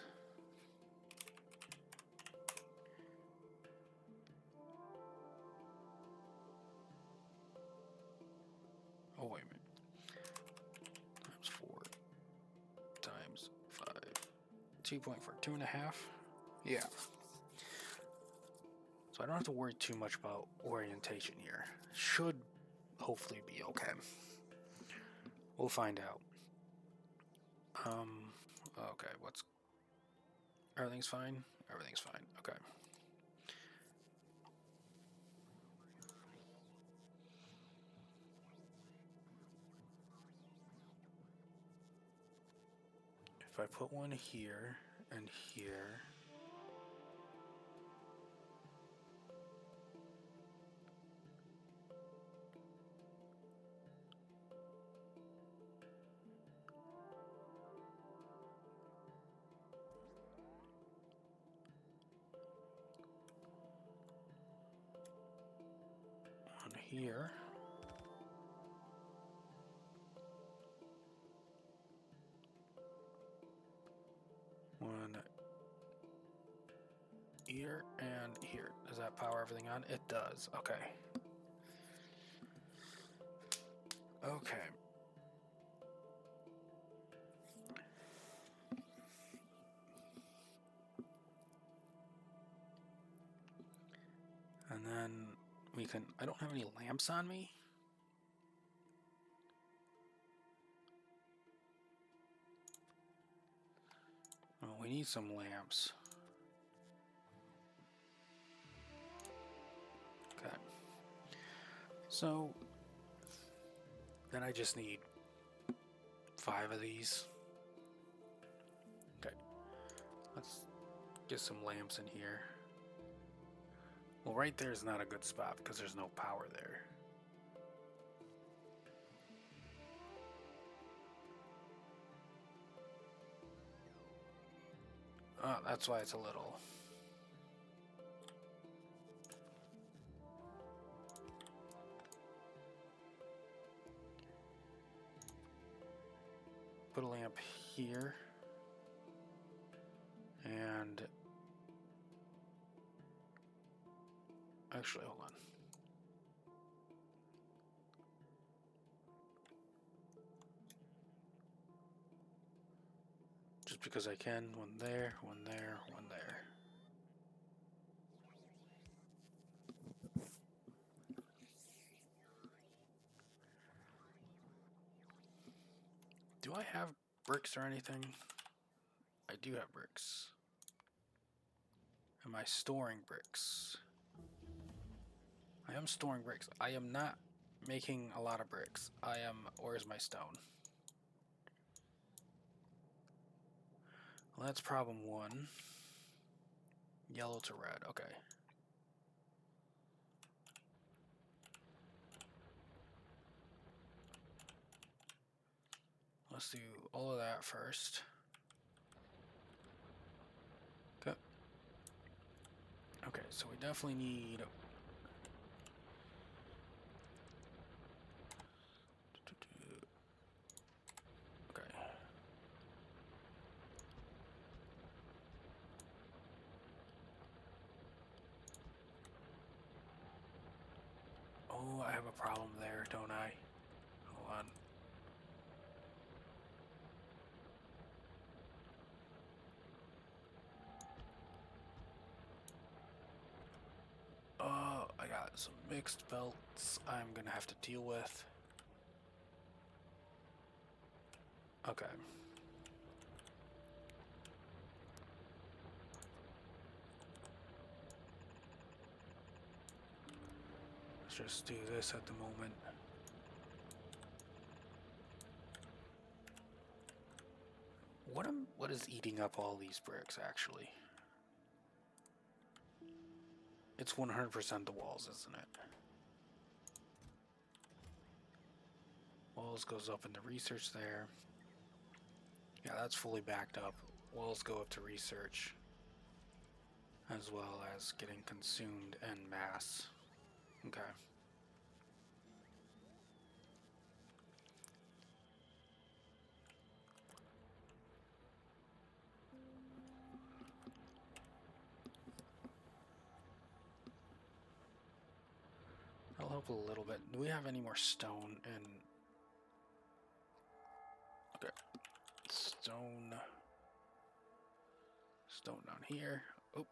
Oh, wait a minute. Times 4 times 5. 2.4. 2.5? Yeah. So I don't have to worry too much about orientation here. Should hopefully be okay. We'll find out. Okay, what's... Everything's fine? Everything's fine, okay. If I put one here and here... here. One here and here. Does that power everything on? It does. Okay. Okay. And then we can... I don't have any lamps on me. Oh, we need some lamps. Okay. So then I just need 5 of these. Okay. Let's get some lamps in here. Well, right there is not a good spot because there's no power there. Oh, that's why it's a little... Put a lamp here. And... Actually, hold on. Just because I can. One there, one there, one there. Do I have bricks or anything? I do have bricks. Am I storing bricks? I am storing bricks. I am not making a lot of bricks. I am... Where's my stone? Well, that's problem 1. Yellow to red. Okay. Let's do all of that first. Okay. Okay, so we definitely need... Okay. Oh, I have a problem there, don't I? Hold on. Oh, I got some mixed belts I'm gonna have to deal with. Okay. Let's just do this at the moment. What is eating up all these bricks, actually? It's 100% the walls, isn't it? Walls goes up into research there. Yeah, that's fully backed up. Walls go up to research, as well as getting consumed en masse. Okay. That'll help a little bit. Do we have any more stone in... Okay. Stone down here. Oh.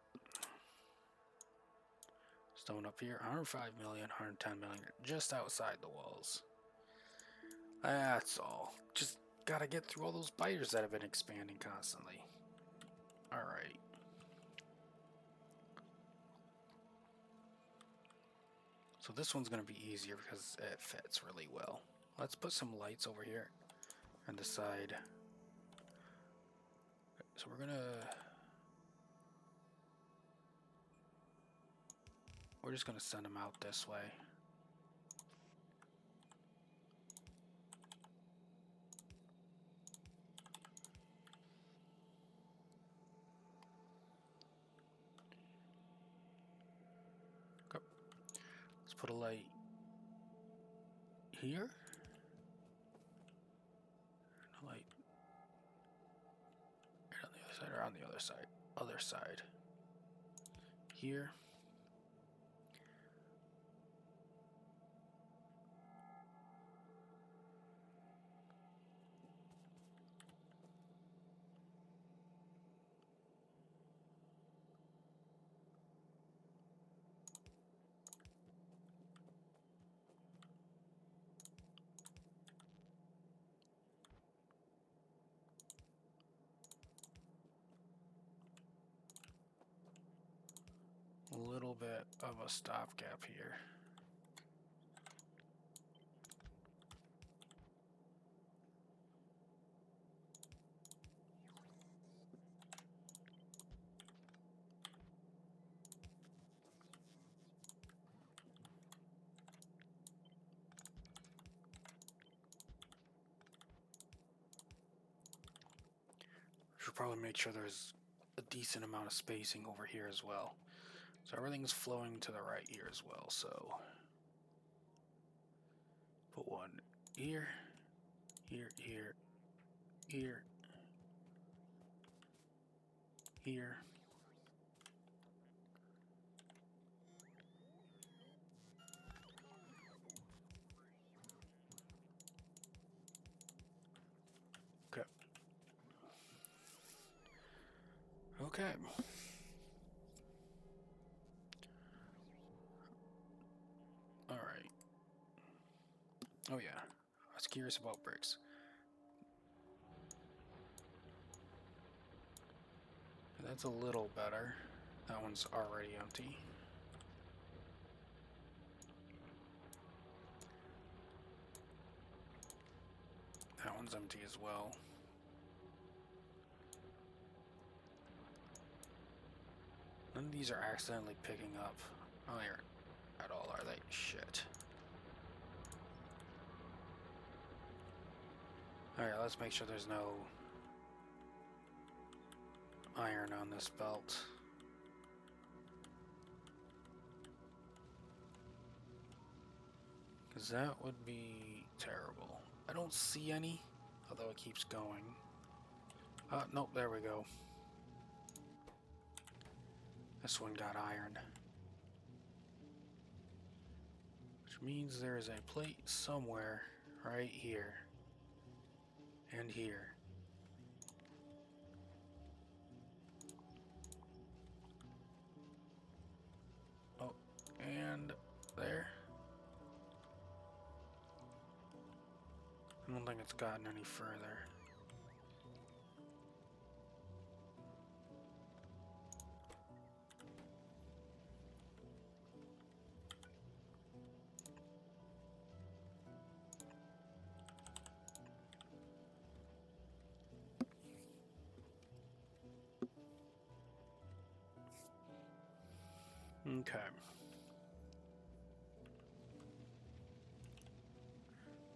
Stone up here. 105 million, 110 million. Just outside the walls. That's all. Just gotta get through all those biters that have been expanding constantly. Alright. So this one's gonna be easier because it fits really well. Let's put some lights over here and decide. So we're just gonna send them out this way. Okay. Let's put a light here. Light on the other side or on the other side? Other side. Here. A little bit of a stopgap here. Should probably make sure there's a decent amount of spacing over here as well. So everything's flowing to the right here as well, so put one here, here, here, here, here. Okay. Okay. All right. Oh yeah, I was curious about bricks. That's a little better. That one's already empty. That one's empty as well. None of these are accidentally picking up iron at all, are they? Shit. Alright, let's make sure there's no iron on this belt. Because that would be terrible. I don't see any, although it keeps going. Nope, there we go. This one got iron. Which means there is a plate somewhere right here. And here. Oh, and there. I don't think it's gotten any further. Okay.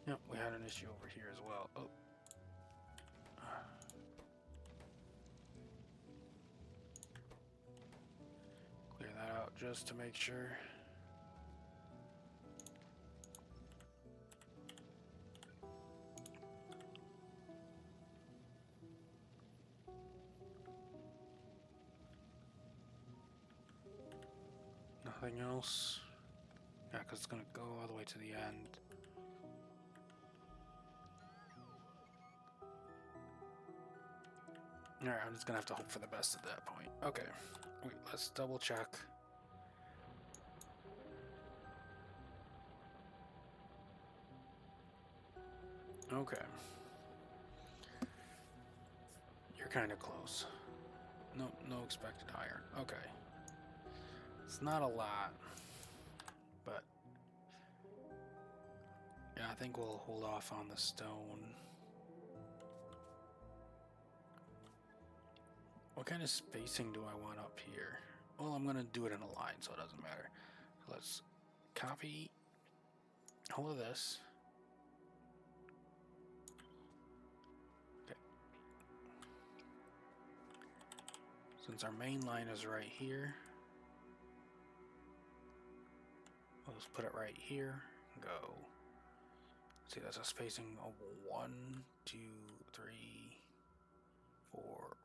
Yep, we had an issue over here as well. Oh. Clear that out just to make sure. Nothing else? Yeah, because it's going to go all the way to the end. Alright, I'm just going to have to hope for the best at that point. Okay, wait, let's double check. Okay. You're kind of close. No expected iron. Okay. It's not a lot, but yeah, I think we'll hold off on the stone. What kind of spacing do I want up here? Well, I'm gonna do it in a line, so it doesn't matter. So let's copy all of this. Okay. Since our main line is right here, we'll just put it right here. Go. See, that's a spacing of 1, 2, 3, 4,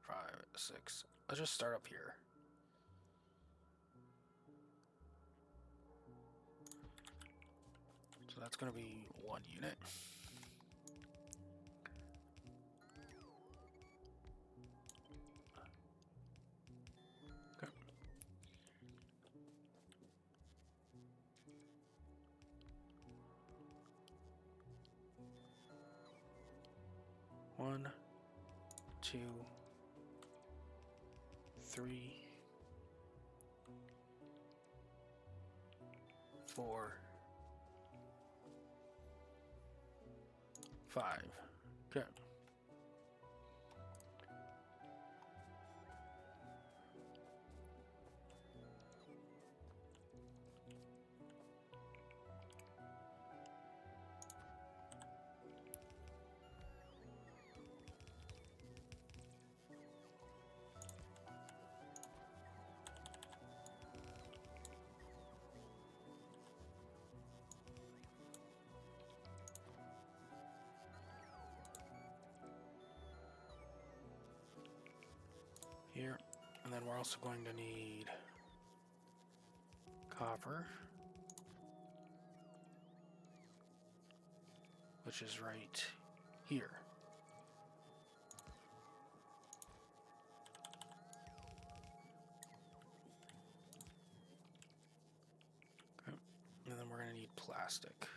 5, 6. Let's just start up here. So that's going to be 1 unit. Okay. One, 2, 3, 4, 5. Okay. Here, and then we're also going to need copper, which is right here. Okay. And then we're going to need plastic.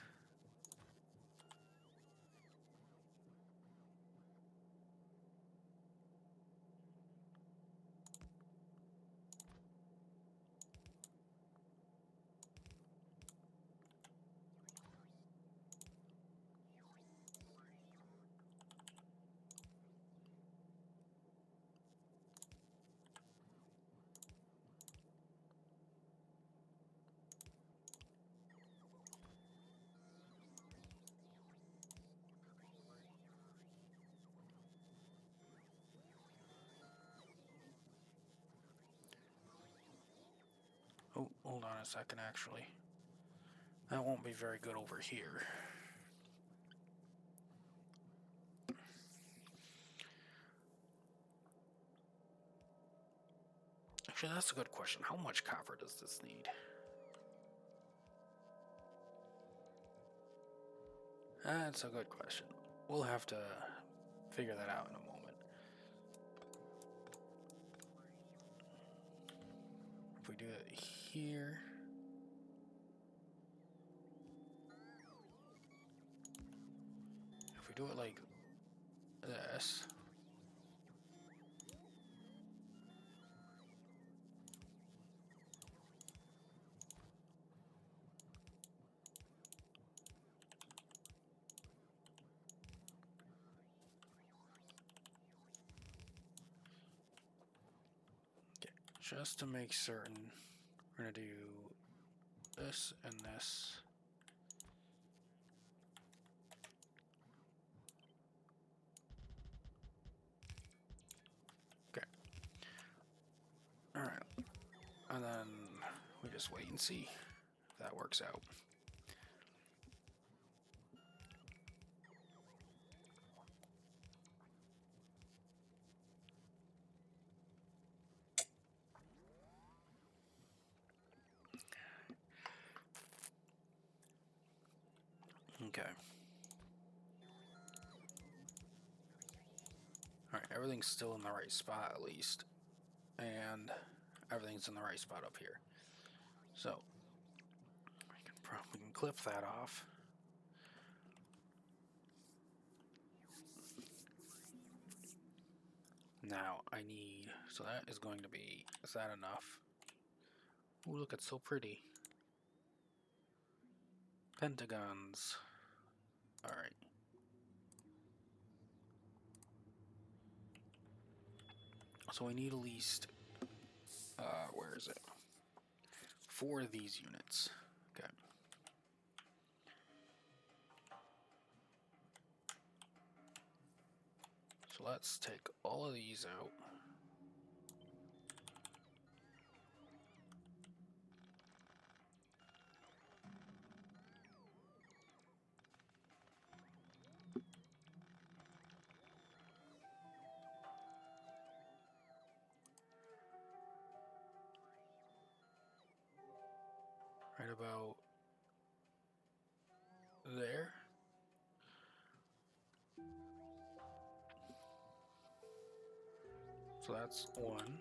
Oh, hold on a second, actually. That won't be very good over here. Actually, that's a good question. How much copper does this need? That's a good question. We'll have to figure that out in a moment. If we do it here... If we do it like this... Just to make certain, we're going to do this and this. Okay. Alright. And then we just wait and see if that works out. Okay. Alright, everything's still in the right spot at least. And everything's in the right spot up here. So, we can clip that off. Now, I need... So that is going to be... Is that enough? Ooh, look, it's so pretty. Pentagons. Alright. So we need at least... where is it? 4 of these units. Okay. So let's take all of these out. right about there. So that's one.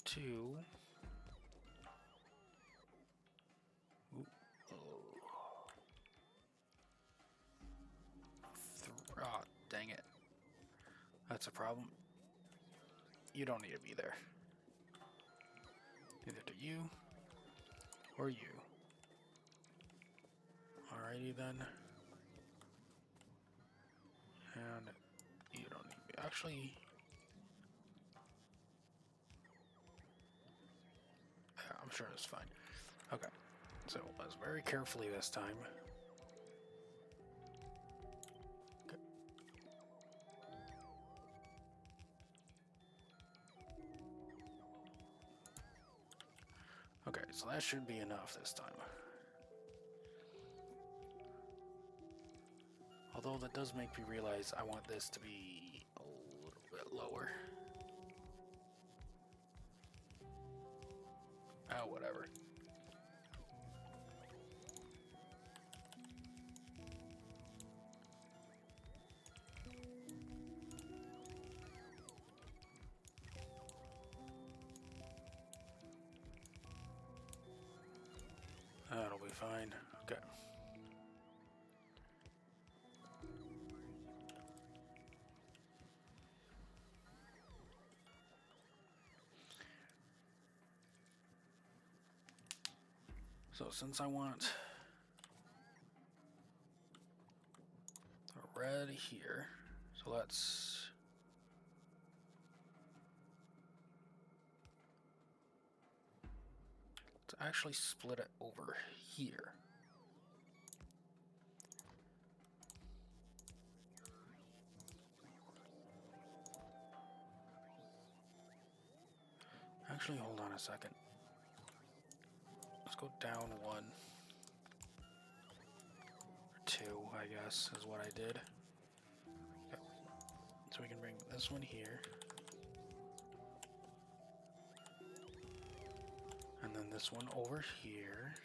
Two. Ooh. Oh, dang it. That's a problem. You don't need to be there. Neither do you or you. Alrighty then. And you don't need to be. Actually, yeah, I'm sure it's fine. Okay, so let's very carefully this time. Okay. Okay, so that should be enough this time. Although that does make me realize I want this to be a little bit lower. Oh, whatever. That'll be fine. Okay. So since I want the red here, so let's actually split it over here. Actually, hold on a second. Let's go down one. Or two, I guess, is what I did. Okay. So we can bring this one here. And then this one over here.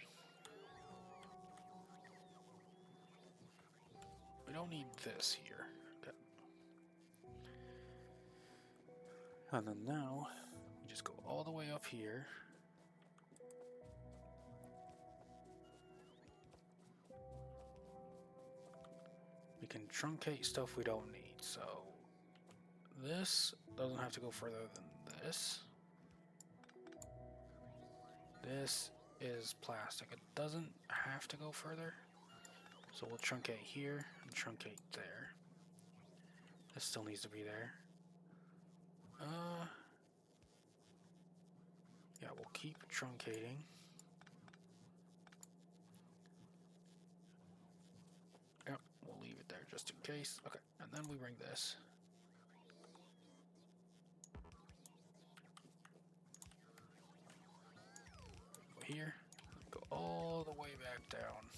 We don't need this here. Okay. And then now, we just go all the way up here. We can truncate stuff we don't need, so this doesn't have to go further than this. This is plastic. It doesn't have to go further. So we'll truncate here and truncate there. This still needs to be there. Yeah, we'll keep truncating. Yep, we'll leave it there just in case. Okay, and then we bring this. Go here, go all the way back down.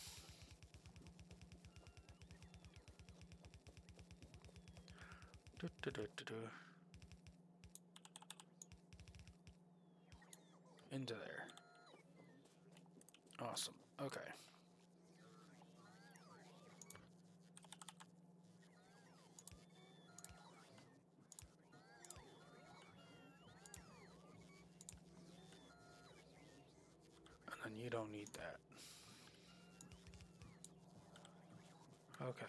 Into there. Awesome. Okay. And then you don't need that. Okay.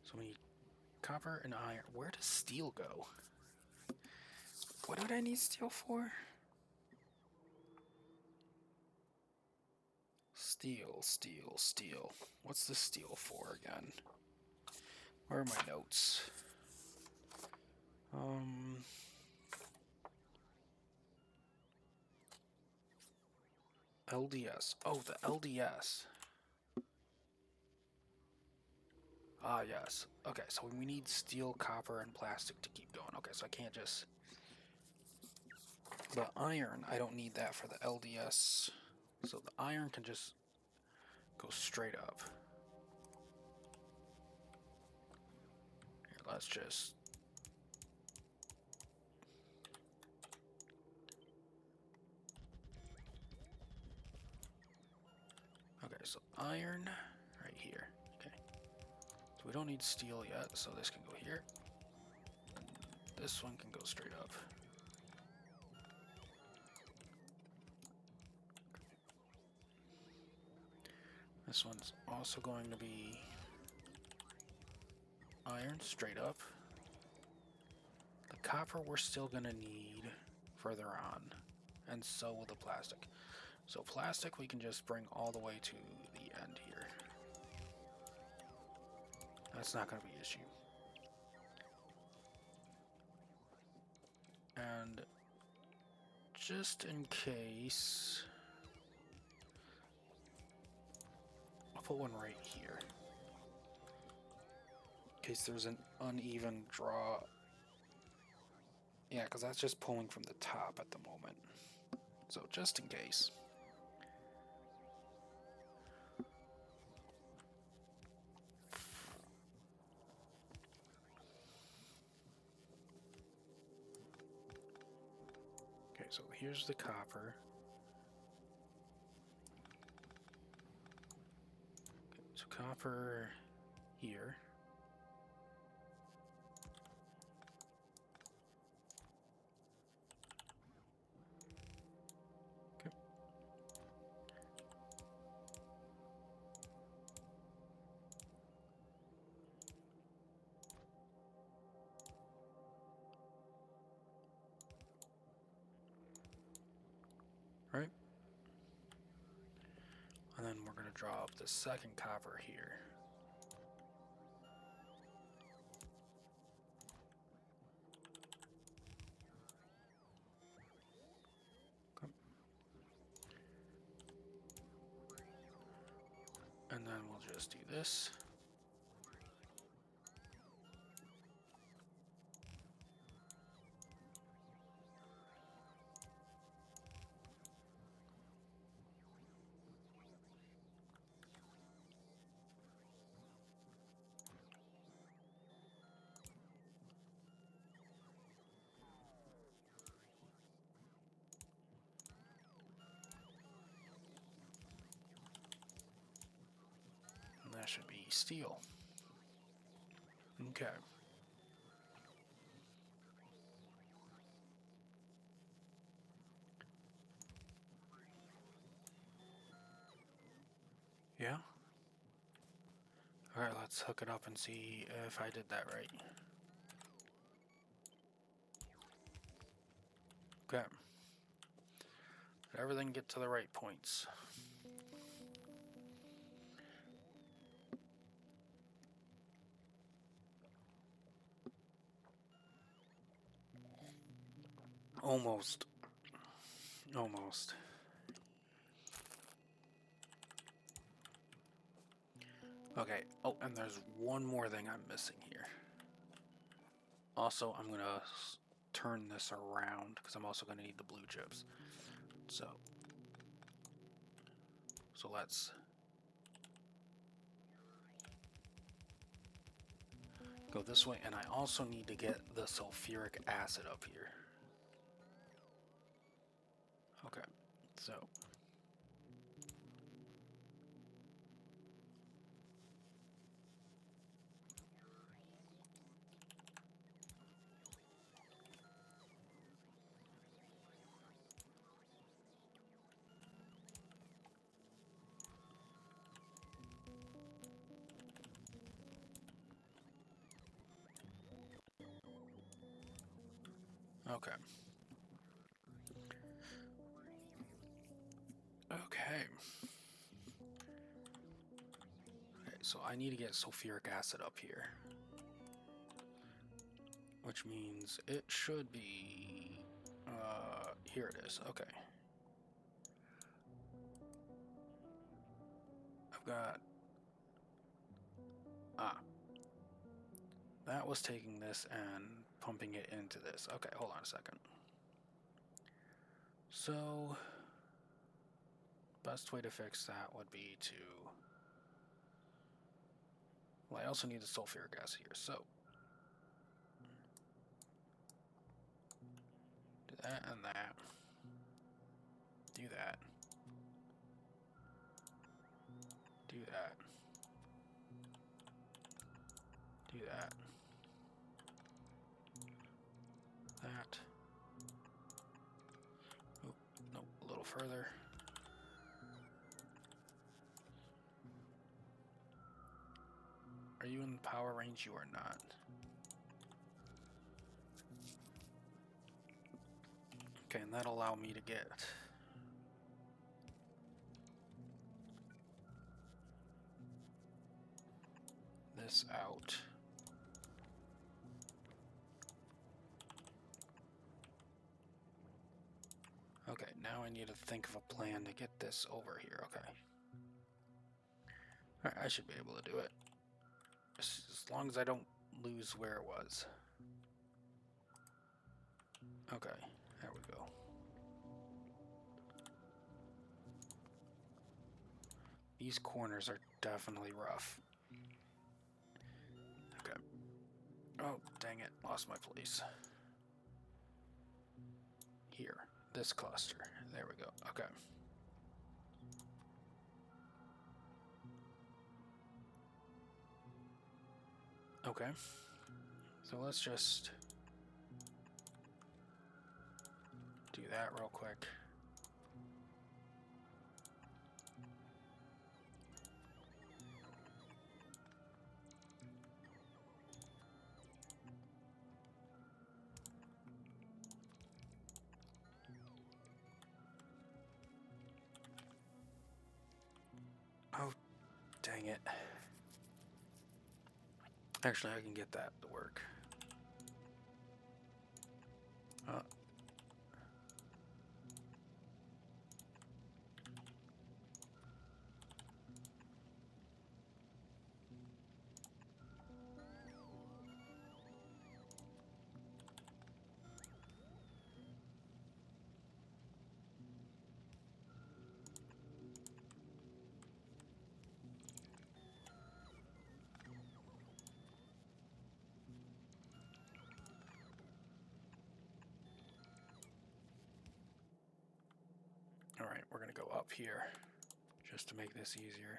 So we need copper and iron. Where does steel go? What did I need steel for? Steel, steel, steel. What's the steel for again? Where are my notes? LDS. Oh, the LDS. Ah, yes. Okay, so we need steel, copper, and plastic to keep going. Okay, so I can't just... But iron, I don't need that for the LDS. So the iron can just go straight up. Here, let's just... Okay, so iron right here. Okay. So we don't need steel yet, so this can go here. And this one can go straight up. This one's also going to be iron straight up. The copper we're still going to need further on, and so will the plastic. So plastic we can just bring all the way to the end here. That's not going to be an issue. And just in case, I'll put one right here. In case there's an uneven draw. Yeah, because that's just pulling from the top at the moment. So just in case. Okay, so here's the copper. Okay, so copper here. Okay. Right? And then we're going to draw up the second copper here. Okay. And then we'll just do this. And that should be steel. Okay. Yeah? Alright, let's hook it up and see if I did that right. Okay. Did everything get to the right points? Almost. Almost. Okay, oh, and there's one more thing I'm missing here. Also, I'm going to turn this around because I'm also going to need the blue chips. So let's go this way, and I also need to get the sulfuric acid up here. Okay, so okay. Okay. Okay, so I need to get sulfuric acid up here. Which means it should be... here it is. Okay. I've got... Ah. that was taking this and pumping it into this. Okay, hold on a second. So, best way to fix that would be to... Well, I also need the sulfuric acid here, so... Do that and that. Do that. Do that. Do that. That. Oh, nope, a little further. Are you in power range? You are not. Okay, and that'll allow me to get... this out. Okay, now I need to think of a plan to get this over here. Okay. Alright, I should be able to do it. As long as I don't lose where it was. Okay, there we go. These corners are definitely rough. Okay. Oh, dang it. Lost my place. Here. This cluster. There we go. Okay. Okay. So let's just do that real quick. Oh, dang it. Actually, I can get that to work. Alright, we're going to go up here just to make this easier.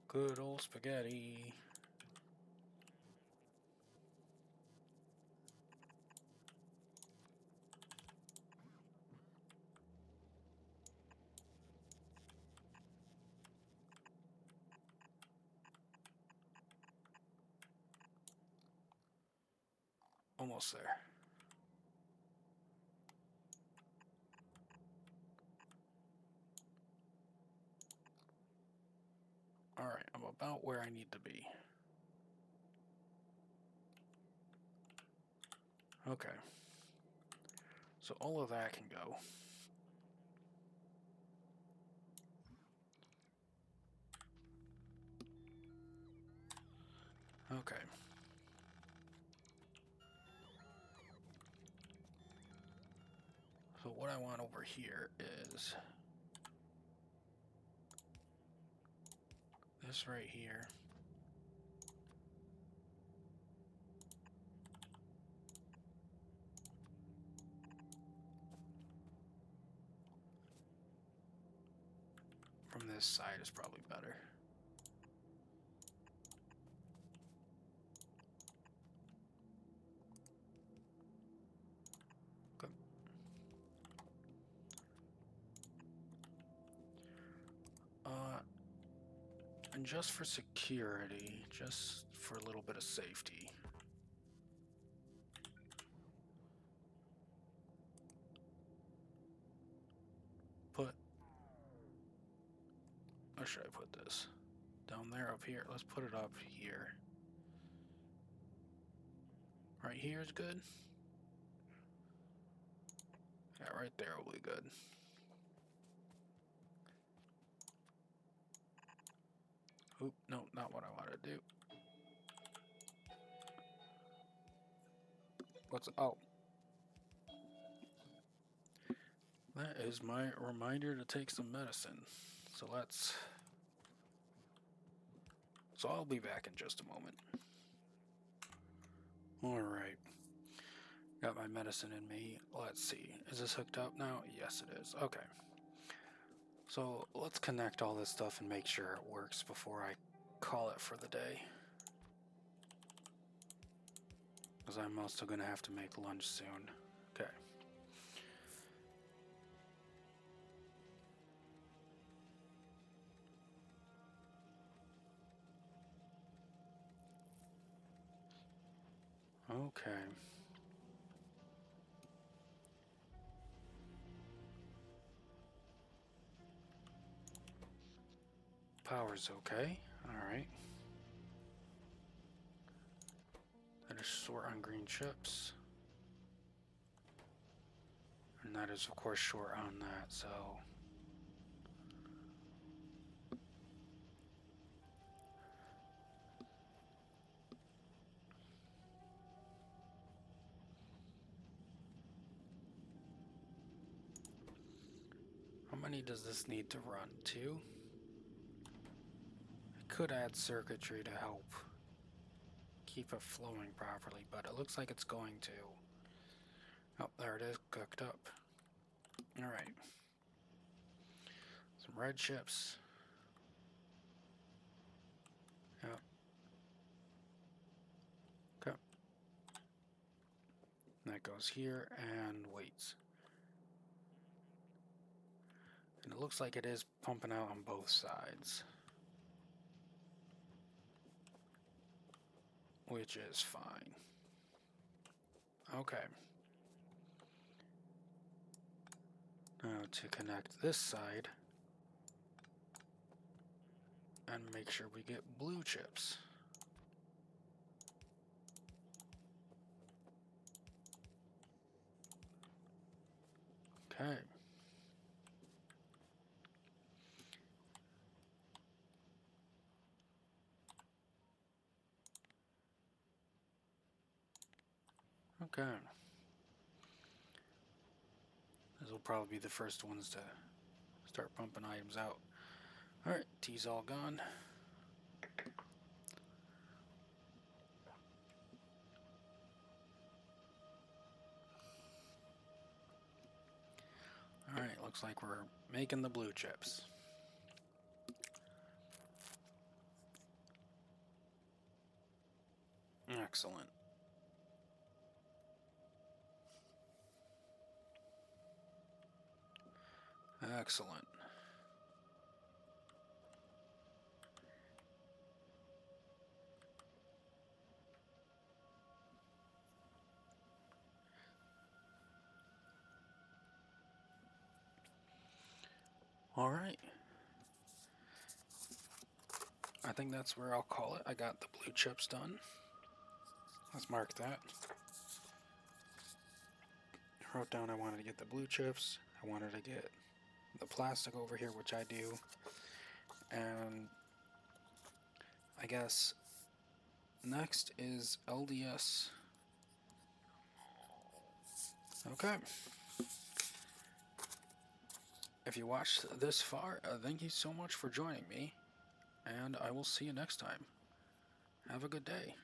Good old spaghetti. Almost there. Alright, I'm about where I need to be. Okay. So all of that can go. Okay. So what I want over here is this right here. From this side is probably better. Good. And just for security, just for a little bit of safety. Where should I put this? Down there, up here? Let's put it up here. Right here is good. Yeah, right there will be good. Oop, no, not what I want to do. Oh. That is my reminder to take some medicine. So I'll be back in just a moment. Alright. Got my medicine in me. Let's see. Is this hooked up now? Yes, it is. Okay. So let's connect all this stuff and make sure it works before I call it for the day. Because I'm also going to have to make lunch soon. Okay. Okay. Power's okay. Alright. That is short on green chips. And that is, of course, short on that, so... How many does this need to run? 2? I could add circuitry to help keep it flowing properly, but it looks like it's going to. Oh, there it is, cooked up. Alright. Some red chips. Yep. Okay. That goes here and waits. And it looks like it is pumping out on both sides, which is fine. Okay. Now to connect this side and make sure we get blue chips. Okay. Okay. These will probably be the first ones to start pumping items out. Alright, tea's all gone. Alright, looks like we're making the blue chips. Excellent. Excellent. Alright. I think that's where I'll call it. I got the blue chips done. Let's mark that. I wrote down I wanted to get the blue chips. I wanted to get the plastic over here, which I do. And I guess next is LDS. Okay. If you watched this far, thank you so much for joining me, and I will see you next time. Have a good day.